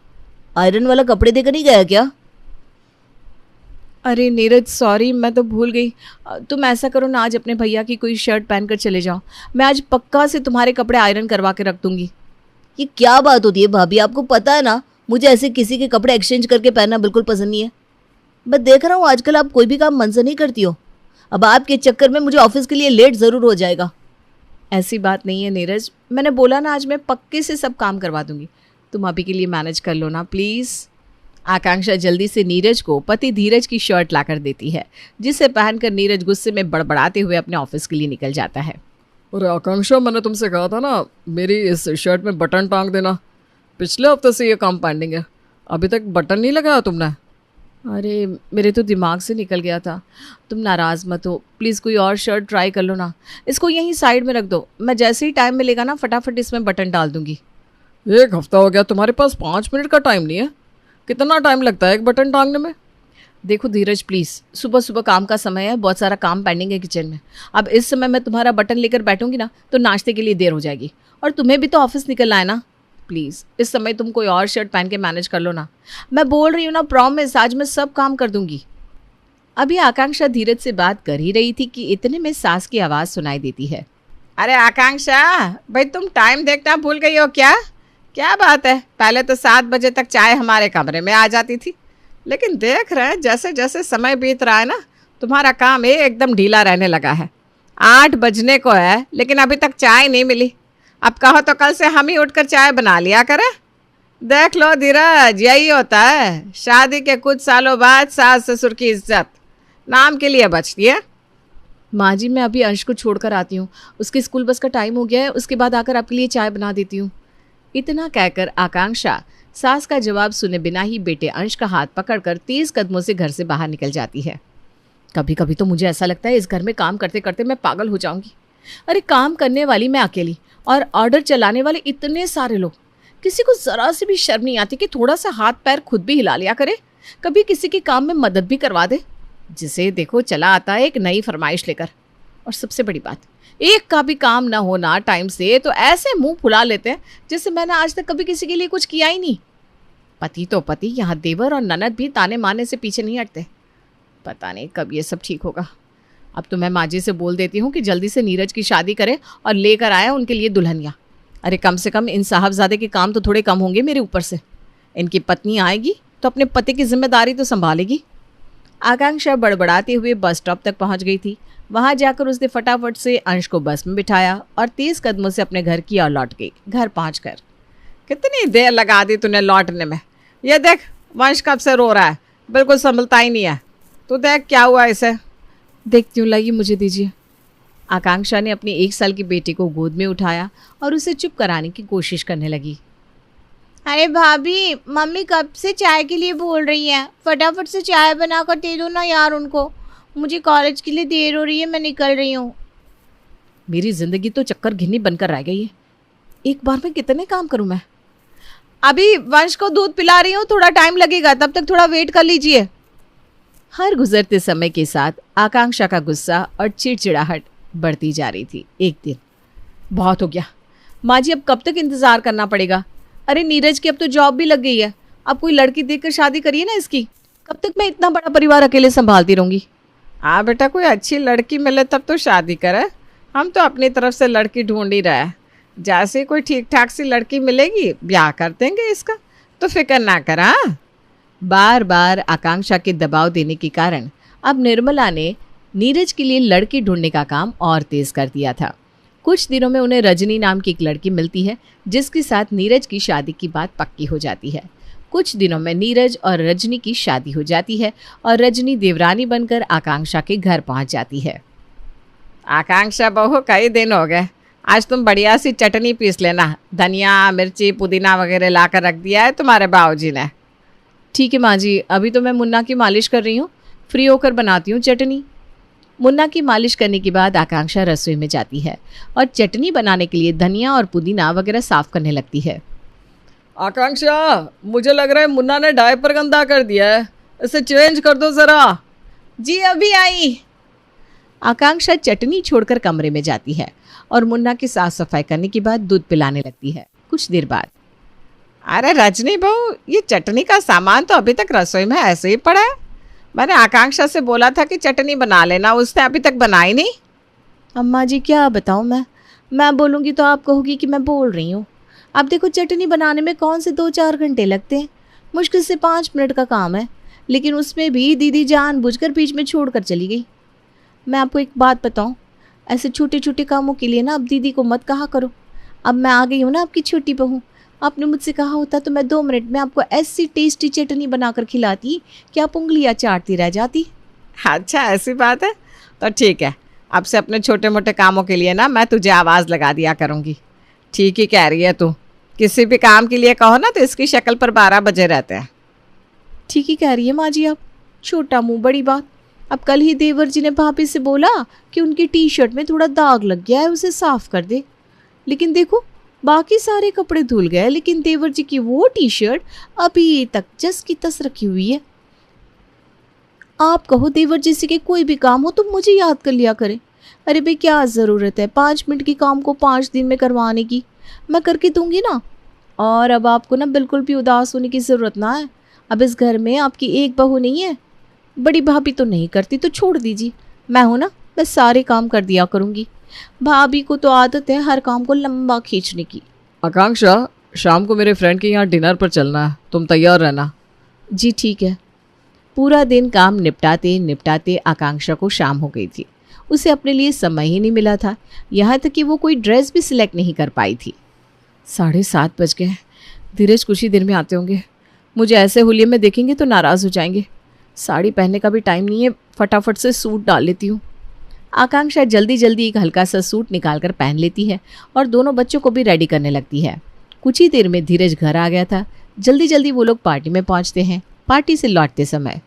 आयरन वाला कपड़े देकर नहीं गया क्या? अरे नीरज, सॉरी, मैं तो भूल गई। तुम ऐसा करो ना, आज अपने भैया की कोई शर्ट पहनकर चले जाओ। मैं आज पक्का से तुम्हारे कपड़े आयरन करवा के रख दूंगी। ये क्या बात होती है भाभी, आपको पता है ना मुझे ऐसे किसी के कपड़े एक्सचेंज करके पहनना बिल्कुल पसंद नहीं है। मैं देख रहा हूँ आजकल आप कोई भी काम मन से नहीं करती हो। अब आपके चक्कर में मुझे ऑफिस के लिए लेट जरूर हो जाएगा। ऐसी बात नहीं है नीरज, मैंने बोला ना आज मैं पक्के से सब काम करवा दूंगी। तुम अभी के लिए मैनेज कर लो ना प्लीज़। आकांक्षा जल्दी से नीरज को पति धीरज की शर्ट लाकर देती है, जिसे पहनकर नीरज गुस्से में बड़बड़ाते हुए अपने ऑफिस के लिए निकल जाता है। अरे आकांक्षा, मैंने तुमसे कहा था ना मेरी इस शर्ट में बटन टांग देना। पिछले हफ्ते से ये काम पेंडिंग है, अभी तक बटन नहीं लगाया तुमने। अरे मेरे तो दिमाग से निकल गया था। तुम नाराज़ मत हो, प्लीज़ कोई और शर्ट ट्राई कर लो ना। इसको यहीं साइड में रख दो, मैं जैसे ही टाइम मिलेगा ना फटाफट इसमें बटन डाल दूंगी। 1 हफ्ता हो गया, तुम्हारे पास 5 मिनट का टाइम नहीं है? कितना टाइम लगता है एक बटन टांगने में? देखो धीरज प्लीज, सुबह सुबह काम का समय है, बहुत सारा काम पेंडिंग है किचन में। अब इस समय मैं तुम्हारा बटन लेकर बैठूंगी ना तो नाश्ते के लिए देर हो जाएगी, और तुम्हें भी तो ऑफिस निकलना है ना। प्लीज इस समय तुम कोई और शर्ट पहन के मैनेज कर लो ना। मैं बोल रही हूँ ना, प्रॉमिस आज मैं सब काम कर दूंगी। अभी आकांक्षा धीरज से बात कर ही रही थी कि इतने में सास की आवाज सुनाई देती है। अरे आकांक्षा, भाई तुम टाइम देखना भूल गई हो क्या? क्या बात है, पहले तो 7 बजे तक चाय हमारे कमरे में आ जाती थी, लेकिन देख रहे हैं जैसे जैसे समय बीत रहा है ना, तुम्हारा काम एकदम ढीला रहने लगा है। 8 बजने को है लेकिन अभी तक चाय नहीं मिली। अब कहो तो कल से हम ही उठकर चाय बना लिया करें। देख लो धीरज, यही होता है, शादी के कुछ सालों बाद सास ससुर की इज्जत नाम के लिए बचती है। माँ जी मैं अभी अंश को छोड़कर आती हूँ, उसके स्कूल बस का टाइम हो गया है, उसके बाद आकर आपके लिए चाय बना देती हूँ। इतना कहकर आकांक्षा सास का जवाब सुने बिना ही बेटे अंश का हाथ पकड़कर तेज कदमों से घर से बाहर निकल जाती है। कभी कभी तो मुझे ऐसा लगता है इस घर में काम करते करते मैं पागल हो जाऊंगी। अरे काम करने वाली मैं अकेली और ऑर्डर चलाने वाले इतने सारे लोग, किसी को जरा सी भी शर्म नहीं आती कि थोड़ा सा हाथ पैर खुद भी हिला लिया करे, कभी किसी के काम में मदद भी करवा दे। जिसे देखो चला आता है एक नई फरमाइश लेकर। और सबसे बड़ी बात, एक का भी काम ना होना टाइम से तो ऐसे मुंह फुला लेते हैं जैसे मैंने आज तक कभी किसी के लिए कुछ किया ही नहीं। पति तो पति, यहाँ देवर और ननद भी ताने मारने से पीछे नहीं हटते। पता नहीं कब ये सब ठीक होगा। अब तो मैं माँ जी से बोल देती हूँ कि जल्दी से नीरज की शादी करे और लेकर आए उनके लिए दुल्हनिया। अरे कम से कम इन साहबजादे के काम तो थोड़े कम होंगे मेरे ऊपर से। इनकी पत्नी आएगी तो अपने पति की जिम्मेदारी तो संभालेगी। आकांक्षा बड़बड़ाते हुए बस स्टॉप तक पहुंच गई थी। वहां जाकर उसने फटाफट से अंश को बस में बिठाया और तेज कदमों से अपने घर की ओर लौट गई। घर पहुंचकर कितनी देर लगा दी तूने लौटने में। ये देख वंश कब से रो रहा है, बिल्कुल संभलता ही नहीं है। तू देख क्या हुआ इसे। देखती हूँ, लाइए मुझे दीजिए। आकांक्षा ने अपनी 1 साल की बेटी को गोद में उठाया और उसे चुप कराने की कोशिश करने लगी। अरे भाभी, मम्मी कब से चाय के लिए बोल रही है, फटाफट से चाय बना कर दे दो ना यार उनको। मुझे कॉलेज के लिए देर हो रही है, मैं निकल रही हूँ। मेरी जिंदगी तो चक्कर घिन्नी बनकर रह गई है। एक बार में कितने काम करूं मैं। अभी वंश को दूध पिला रही हूँ, थोड़ा टाइम लगेगा, तब तक थोड़ा वेट कर लीजिए। हर गुजरते समय के साथ आकांक्षा का गुस्सा और चिड़चिड़ाहट बढ़ती जा रही थी। एक दिन, बहुत हो गया माँ जी, अब कब तक इंतजार करना पड़ेगा। अरे नीरज की अब तो जॉब भी लग गई है, अब कोई लड़की देखकर शादी करिए ना इसकी। कब तक मैं इतना बड़ा परिवार अकेले संभालती रहूंगी। हाँ बेटा, कोई अच्छी लड़की मिले तब तो शादी करे। हम तो अपनी तरफ से लड़की ढूंढ ही रहे हैं। जैसे कोई ठीक ठाक सी लड़की मिलेगी ब्याह कर देंगे इसका, तो फिक्र ना कर। हाँ, बार बार आकांक्षा के दबाव देने के कारण अब निर्मला ने नीरज के लिए लड़की ढूंढने का काम और तेज कर दिया था। कुछ दिनों में उन्हें रजनी नाम की एक लड़की मिलती है जिसके साथ नीरज की शादी की बात पक्की हो जाती है। कुछ दिनों में नीरज और रजनी की शादी हो जाती है और रजनी देवरानी बनकर आकांक्षा के घर पहुंच जाती है। आकांक्षा बहू, कई दिन हो गए, आज तुम बढ़िया सी चटनी पीस लेना। धनिया मिर्ची पुदीना वगैरह ला कर रख दिया है तुम्हारे बाबूजी ने। ठीक है माँ जी, अभी तो मैं मुन्ना की मालिश कर रही हूँ, फ्री होकर बनाती हूँ चटनी। मुन्ना की मालिश करने के बाद आकांक्षा रसोई में जाती है और चटनी बनाने के लिए धनिया और पुदीना वगैरह साफ करने लगती है। आकांक्षा, मुझे लग रहा है मुन्ना ने डायपर गंदा कर दिया है, इसे चेंज कर दो जरा। जी अभी आई। आकांक्षा चटनी छोड़कर कमरे में जाती है और मुन्ना की साफ सफाई करने के बाद दूध पिलाने लगती है। कुछ देर बाद, अरे रजनी बहू, ये चटनी का सामान तो अभी तक रसोई में ऐसे ही पड़ा है। मैंने आकांक्षा से बोला था कि चटनी बना लेना, उसने अभी तक बनाई नहीं। अम्मा जी क्या बताऊँ मैं बोलूँगी तो आप कहोगी कि मैं बोल रही हूँ। अब देखो चटनी बनाने में कौन से 2-4 घंटे लगते हैं, मुश्किल से 5 मिनट का काम है, लेकिन उसमें भी दीदी जानबूझकर बीच में छोड़कर चली गई। मैं आपको एक बात बताऊँ, ऐसे छोटे छोटे कामों के लिए ना अब दीदी को मत कहा करो। अब मैं आ गई हूँ ना आपकी छोटी बहू, आपने मुझसे कहा होता तो मैं 2 मिनट में आपको ऐसी टेस्टी चटनी बनाकर खिलाती कि आप उंगलियां चाटती रह जाती। अच्छा ऐसी बात है, तो ठीक है, अब से अपने छोटे मोटे कामों के लिए ना मैं तुझे आवाज़ लगा दिया करूँगी। ठीक ही कह रही है तू, किसी भी काम के लिए कहो ना तो इसकी शक्ल पर 12 बजे रहते हैं। ठीक ही कह रही है माँ जी आप, छोटा मुँह बड़ी बात। अब कल ही देवर जी ने भाभी से बोला कि उनकी टी-शर्ट में थोड़ा दाग लग गया है, उसे साफ कर दे। लेकिन देखो बाकी सारे कपड़े धुल गए, लेकिन देवर जी की वो टी-शर्ट अभी तक जस की तस रखी हुई है। आप कहो देवर जैसे के कोई भी काम हो तो मुझे याद कर लिया करे। अरे भाई क्या ज़रूरत है 5 मिनट की काम को 5 दिन में करवाने की, मैं करके दूंगी ना। और अब आपको ना बिल्कुल भी उदास होने की ज़रूरत ना है। अब इस घर में आपकी एक बहू नहीं है, बड़ी भाभी तो नहीं करती तो छोड़ दीजिए, मैं हूँ ना, मैं सारे काम कर दिया करूँगी। भाभी को तो आदत है हर काम को लंबा खींचने की। आकांक्षा, शाम को मेरे फ्रेंड के यहाँ डिनर पर चलना है, तुम तैयार रहना। जी ठीक है। पूरा दिन काम निपटाते निपटाते आकांक्षा को शाम हो गई थी। उसे अपने लिए समय ही नहीं मिला था, यहाँ तक कि वो कोई ड्रेस भी सिलेक्ट नहीं कर पाई थी। 7:30 बज गए। धीरज कुछ ही देर में आते होंगे, मुझे ऐसे हुलिये में देखेंगे तो नाराज़ हो जाएंगे। साड़ी पहनने का भी टाइम नहीं है, फटाफट से सूट डाल लेती हूँ। आकांक्षा जल्दी जल्दी एक हल्का सा सूट निकाल कर पहन लेती है और दोनों बच्चों को भी रेडी करने लगती है। कुछ ही देर में धीरज घर आ गया था। जल्दी जल्दी वो लोग पार्टी में पहुंचते हैं। पार्टी से लौटते समय,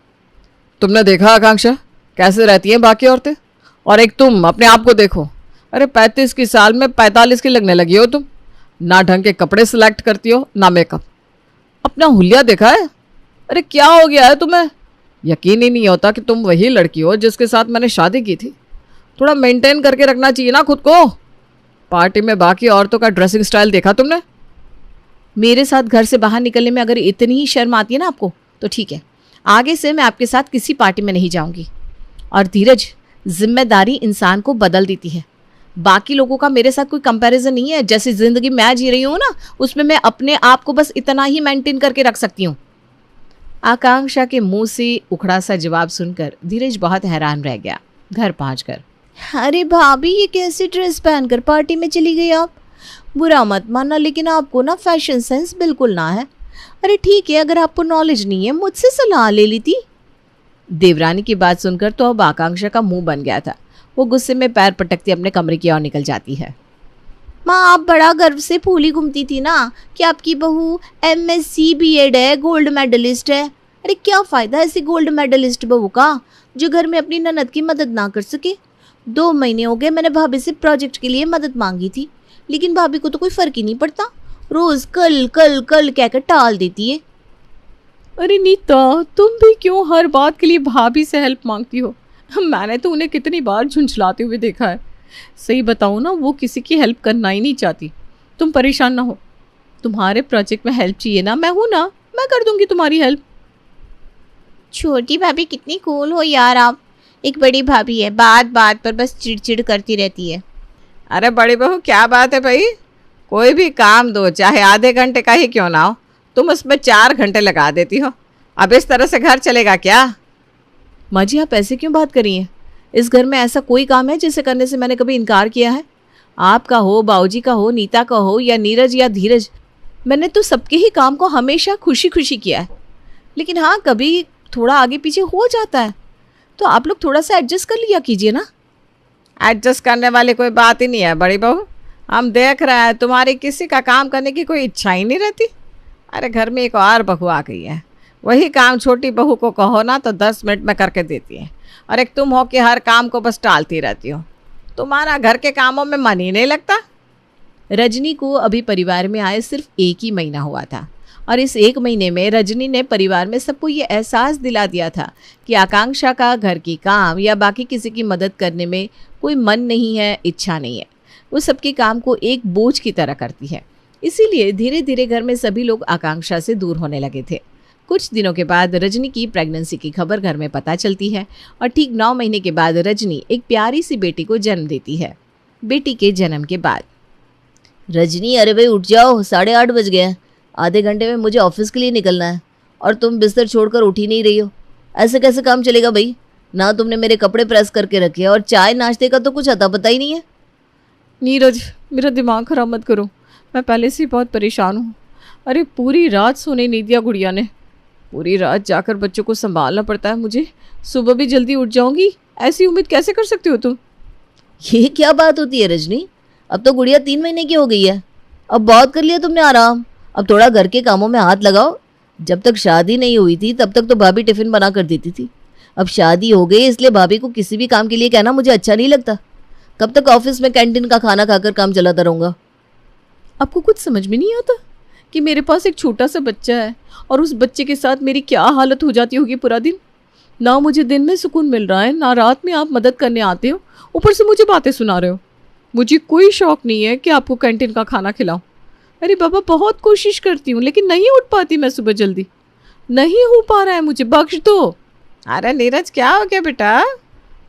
तुमने देखा आकांक्षा कैसे रहती हैं बाकी औरतें, और एक तुम अपने आप को देखो। अरे 35 की साल में 45 की लगने लगी हो तुम। ना ढंग के कपड़े सिलेक्ट करती हो ना मेकअप। अपना हुलिया देखा है? अरे क्या हो गया है तुम्हें? यकीन ही नहीं होता कि तुम वही लड़की हो जिसके साथ मैंने शादी की थी। थोड़ा मेंटेन करके रखना चाहिए ना खुद को। पार्टी में बाकी औरतों का ड्रेसिंग स्टाइल देखा तुमने? मेरे साथ घर से बाहर निकलने में अगर इतनी ही शर्म आती है ना आपको तो ठीक है, आगे से मैं आपके साथ किसी पार्टी में नहीं जाऊंगी। और धीरज, जिम्मेदारी इंसान को बदल देती है। बाकी लोगों का मेरे साथ कोई कंपैरिजन नहीं है। जैसी जिंदगी मैं जी रही हूँ ना, उसमें मैं अपने आप को बस इतना ही मेंटेन करके रख सकती हूँ। आकांक्षा के मुंह से उखड़ा सा जवाब सुनकर धीरज बहुत हैरान रह गया। घर पहुंचकर, अरे भाभी ये कैसी ड्रेस पहनकर पार्टी में चली गई आप? बुरा मत मानना, लेकिन आपको ना फैशन सेंस बिल्कुल ना है। अरे ठीक है, अगर आपको नॉलेज नहीं है मुझसे सलाह ले ली थी। देवरानी की बात सुनकर तो अब आकांक्षा का मुंह बन गया था। वो गुस्से में पैर पटकती अपने कमरे की ओर निकल जाती है। माँ, आप बड़ा गर्व से फूली घूमती थी ना कि आपकी बहू MSc B.Ed है, गोल्ड मेडलिस्ट है। अरे क्या फ़ायदा ऐसी गोल्ड मेडलिस्ट बहू का जो घर में अपनी ननद की मदद ना कर सके। 2 महीने हो गए मैंने भाभी से प्रोजेक्ट के लिए मदद मांगी थी, लेकिन भाभी को तो कोई फ़र्क ही नहीं पड़ता। रोज़ कल कल कल कहकर टाल देती है। अरे नीता, तुम भी क्यों हर बात के लिए भाभी से हेल्प मांगती हो? मैंने तो उन्हें कितनी बार झुंझलाते हुए देखा है। सही बताओ ना, वो किसी की हेल्प करना ही नहीं चाहती। तुम परेशान ना हो, तुम्हारे प्रोजेक्ट में हेल्प चाहिए ना, मैं हूं ना, मैं कर दूंगी तुम्हारी हेल्प। छोटी भाभी कितनी कूल हो यार आप। एक बड़ी भाभी है, बात बात पर बस चिड़चिड़ करती रहती है। अरे बड़ी बहू, क्या बात है भाई? कोई भी काम दो, चाहे आधे घंटे का ही क्यों ना हो, तुम उसमें 4 घंटे लगा देती हो। अब इस तरह से घर चलेगा क्या? माँ जी, आप ऐसे क्यों बात करी हैं? इस घर में ऐसा कोई काम है जिसे करने से मैंने कभी इनकार किया है? आपका हो, बाऊजी का हो, नीता का हो, या नीरज या धीरज, मैंने तो सबके ही काम को हमेशा खुशी खुशी किया है। लेकिन हाँ, कभी थोड़ा आगे पीछे हो जाता है तो आप लोग थोड़ा सा एडजस्ट कर लिया कीजिए ना। एडजस्ट करने वाली कोई बात ही नहीं है बड़ी बहू। हम देख रहे हैं तुम्हारी किसी का काम करने की कोई इच्छा ही नहीं रहती। अरे घर में एक और बहू आ गई है, वही काम छोटी बहू को कहो ना तो 10 मिनट में करके देती है, और एक तुम हो कि हर काम को बस टालती रहती हो। तुम्हारा घर के कामों में मन ही नहीं लगता। रजनी को अभी परिवार में आए सिर्फ 1 ही महीना हुआ था, और इस 1 महीने में रजनी ने परिवार में सबको ये एहसास दिला दिया था कि आकांक्षा का घर की काम या बाकी किसी की मदद करने में कोई मन नहीं है, इच्छा नहीं है। वो सबके काम को एक बोझ की तरह करती है। इसीलिए धीरे धीरे घर में सभी लोग आकांक्षा से दूर होने लगे थे। कुछ दिनों के बाद रजनी की प्रेगनेंसी की खबर घर में पता चलती है, और ठीक 9 महीने के बाद रजनी एक प्यारी सी बेटी को जन्म देती है। बेटी के जन्म के बाद, रजनी, अरे भाई उठ जाओ, 8:30 बज गए हैं। आधे घंटे में मुझे ऑफिस के लिए निकलना है और तुम बिस्तर छोड़कर उठ ही नहीं रही हो। ऐसे कैसे काम चलेगा भाई? ना तुमने मेरे कपड़े प्रेस करके रखे और चाय नाश्ते का तो कुछ अता पता ही नहीं है। नीरज, मेरा दिमाग खराब मत करो, मैं पहले से ही बहुत परेशान हूँ। अरे पूरी रात सोने नहीं दिया गुड़िया ने। पूरी रात जाकर बच्चों को संभालना पड़ता है मुझे। सुबह भी जल्दी उठ जाऊंगी, ऐसी उम्मीद कैसे कर सकती हो तुम? ये क्या बात होती है रजनी? अब तो गुड़िया 3 महीने की हो गई है। अब बहुत कर लिया तुमने आराम। अब थोड़ा घर के कामों में हाथ लगाओ। जब तक शादी नहीं हुई थी तब तक तो भाभी टिफिन बना कर देती थी। अब शादी हो गई, इसलिए भाभी को किसी भी काम के लिए कहना मुझे अच्छा नहीं लगता। कब तक ऑफिस में कैंटीन का खाना खाकर काम चलाता रहूंगा? आपको कुछ समझ में नहीं आता कि मेरे पास एक छोटा सा बच्चा है और उस बच्चे के साथ मेरी क्या हालत हो जाती होगी पूरा दिन। ना मुझे दिन में सुकून मिल रहा है, ना रात में आप मदद करने आते हो, ऊपर से मुझे बातें सुना रहे हो। मुझे कोई शौक नहीं है कि आपको कैंटीन का खाना खिलाऊं। अरे बाबा, बहुत कोशिश करती हूँ लेकिन नहीं उठ पाती मैं सुबह जल्दी, नहीं हो पा रहा है मुझे, बख्श दो। अरे नीरज, क्या हो गया बेटा?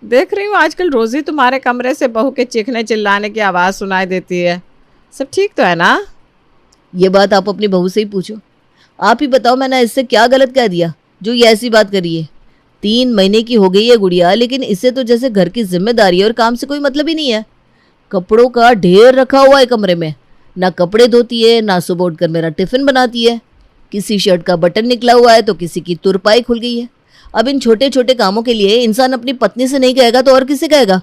देख रही हूँ आजकल रोज ही तुम्हारे कमरे से बहू के चीखने चिल्लाने की आवाज़ सुनाई देती है। सब ठीक तो है ना? ये बात आप अपनी बहू से ही पूछो। आप ही बताओ मैंने इससे क्या गलत कह दिया जो ये ऐसी बात करी है। 3 महीने की हो गई है गुड़िया, लेकिन इससे तो जैसे घर की जिम्मेदारी और काम से कोई मतलब ही नहीं है। कपड़ों का ढेर रखा हुआ है कमरे में, ना कपड़े धोती है, ना सुबह उठकर मेरा टिफिन बनाती है। किसी शर्ट का बटन निकला हुआ है तो किसी की तुरपाई खुल गई है। अब इन छोटे छोटे कामों के लिए इंसान अपनी पत्नी से नहीं कहेगा तो और किसे कहेगा?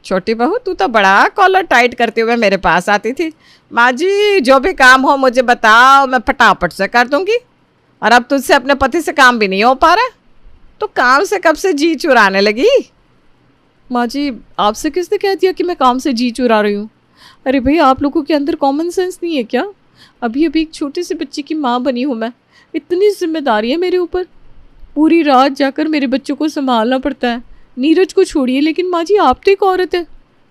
छोटी बहू, तू तो बड़ा कॉलर टाइट करते हुए मेरे पास आती थी। माँ जी, जो भी काम हो मुझे बताओ, मैं फटाफट से कर दूंगी। और अब तुझसे अपने पति से काम भी नहीं हो पा रहा, तो काम से कब से जी चुराने लगी? माँ जी, आपसे किसने कह दिया कि मैं काम से जी चुरा रही हूँ? अरे भाई, आप लोगों के अंदर कॉमन सेंस नहीं है क्या? अभी अभी एक छोटे से बच्चे की माँ बनी हूँ मैं, इतनी जिम्मेदारी है मेरे ऊपर। पूरी रात जाकर मेरे बच्चों को संभालना पड़ता है। नीरज को छोड़िए, लेकिन माँ जी आप तो एक औरत है,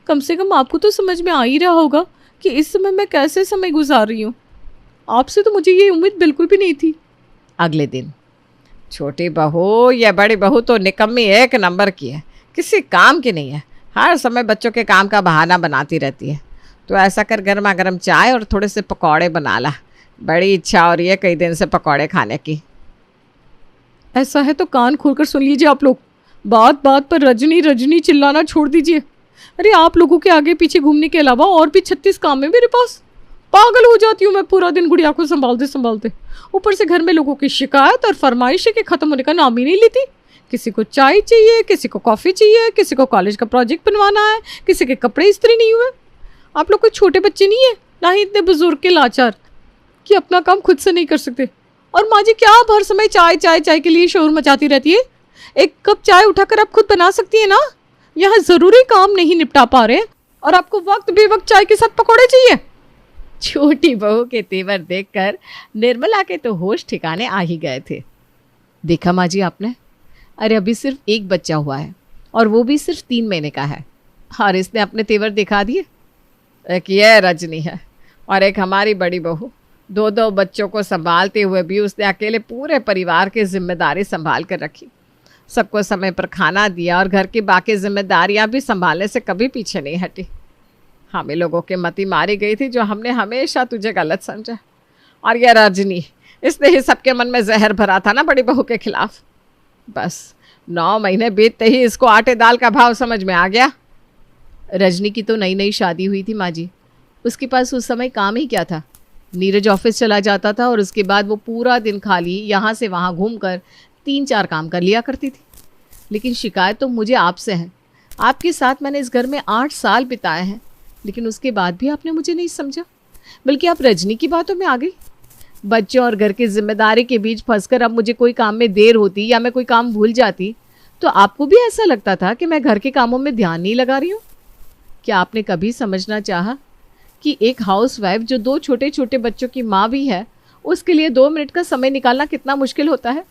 कम से कम आपको तो समझ में आ ही रहा होगा कि इस समय मैं कैसे समय गुजार रही हूँ। आपसे तो मुझे ये उम्मीद बिल्कुल भी नहीं थी। अगले दिन, छोटी बहू, या बड़ी बहू तो निकम्मी एक नंबर की है, किसी काम की नहीं है, हर समय बच्चों के काम का बहाना बनाती रहती है। तो ऐसा कर, गर्मा गर्म चाय और थोड़े से पकौड़े बना ला, बड़ी इच्छा हो रही है कई दिन से पकौड़े खाने की। ऐसा है तो कान खोलकर सुन लीजिए आप लोग, बात बात पर रजनी रजनी चिल्लाना छोड़ दीजिए। अरे आप लोगों के आगे पीछे घूमने के अलावा और भी 36 काम है मेरे पास। पागल हो जाती हूँ मैं पूरा दिन गुड़िया को संभालते संभालते। ऊपर से घर में लोगों की शिकायत और फरमाइशें के खत्म होने का नाम ही नहीं लेती। किसी को चाय चाहिए, किसी को कॉफ़ी चाहिए, किसी को कॉलेज का प्रोजेक्ट बनवाना है, किसी के कपड़े इस्त्री नहीं हुए। आप लोग कोई छोटे बच्चे नहीं है, ना ही इतने बुजुर्ग के लाचार कि अपना काम खुद से नहीं कर सकते। और माँ जी, क्या आप हर समय चाय चाय चाय के लिए शोर मचाती रहती है? एक कप चाय उठाकर आप खुद बना सकती है ना। यहाँ ज़रूरी काम नहीं निपटा पा रहे और आपको वक्त बेवक्त चाय के साथ पकौड़े चाहिए। छोटी बहू के तेवर देखकर निर्मला के तो होश ठिकाने आ ही गए थे। देखा माँ जी आपने, अरे अभी सिर्फ एक बच्चा हुआ है और वो भी सिर्फ 3 महीने का है, और इसने अपने तेवर दिखा दिए। एक ये रजनी है और एक हमारी बड़ी बहू, 2 बच्चों को संभालते हुए भी उसने अकेले पूरे परिवार की जिम्मेदारी संभाल कर रखी। सबको समय पर खाना दिया और घर की बाकी जिम्मेदारियां भी संभालने से कभी पीछे नहीं हटी। हमें लोगों के मती मारी गई थी जो हमने हमेशा तुझे गलत समझा। और यह रजनी, इसने ही सबके मन में जहर भरा था ना बड़ी बहू के खिलाफ। बस 9 महीने बीतते ही इसको आटे दाल का भाव समझ में आ गया। रजनी की तो नई नई शादी हुई थी माँ जी, उसके पास उस समय काम ही क्या था। नीरज ऑफिस चला जाता था और उसके बाद वो पूरा दिन खाली यहाँ से वहाँ घूमकर 3-4 काम कर लिया करती थी। लेकिन शिकायत तो मुझे आपसे है। आपके साथ मैंने इस घर में 8 साल बिताए हैं, लेकिन उसके बाद भी आपने मुझे नहीं समझा, बल्कि आप रजनी की बातों में आ गई। बच्चों और घर की जिम्मेदारी के बीच फंसकर अब मुझे कोई काम में देर होती या मैं कोई काम भूल जाती तो आपको भी ऐसा लगता था कि मैं घर के कामों में ध्यान नहीं लगा रही हूँ। क्या आपने कभी समझना चाहा कि एक हाउसवाइफ जो 2 छोटे छोटे बच्चों की माँ भी है, उसके लिए 2 मिनट का समय निकालना कितना मुश्किल होता है?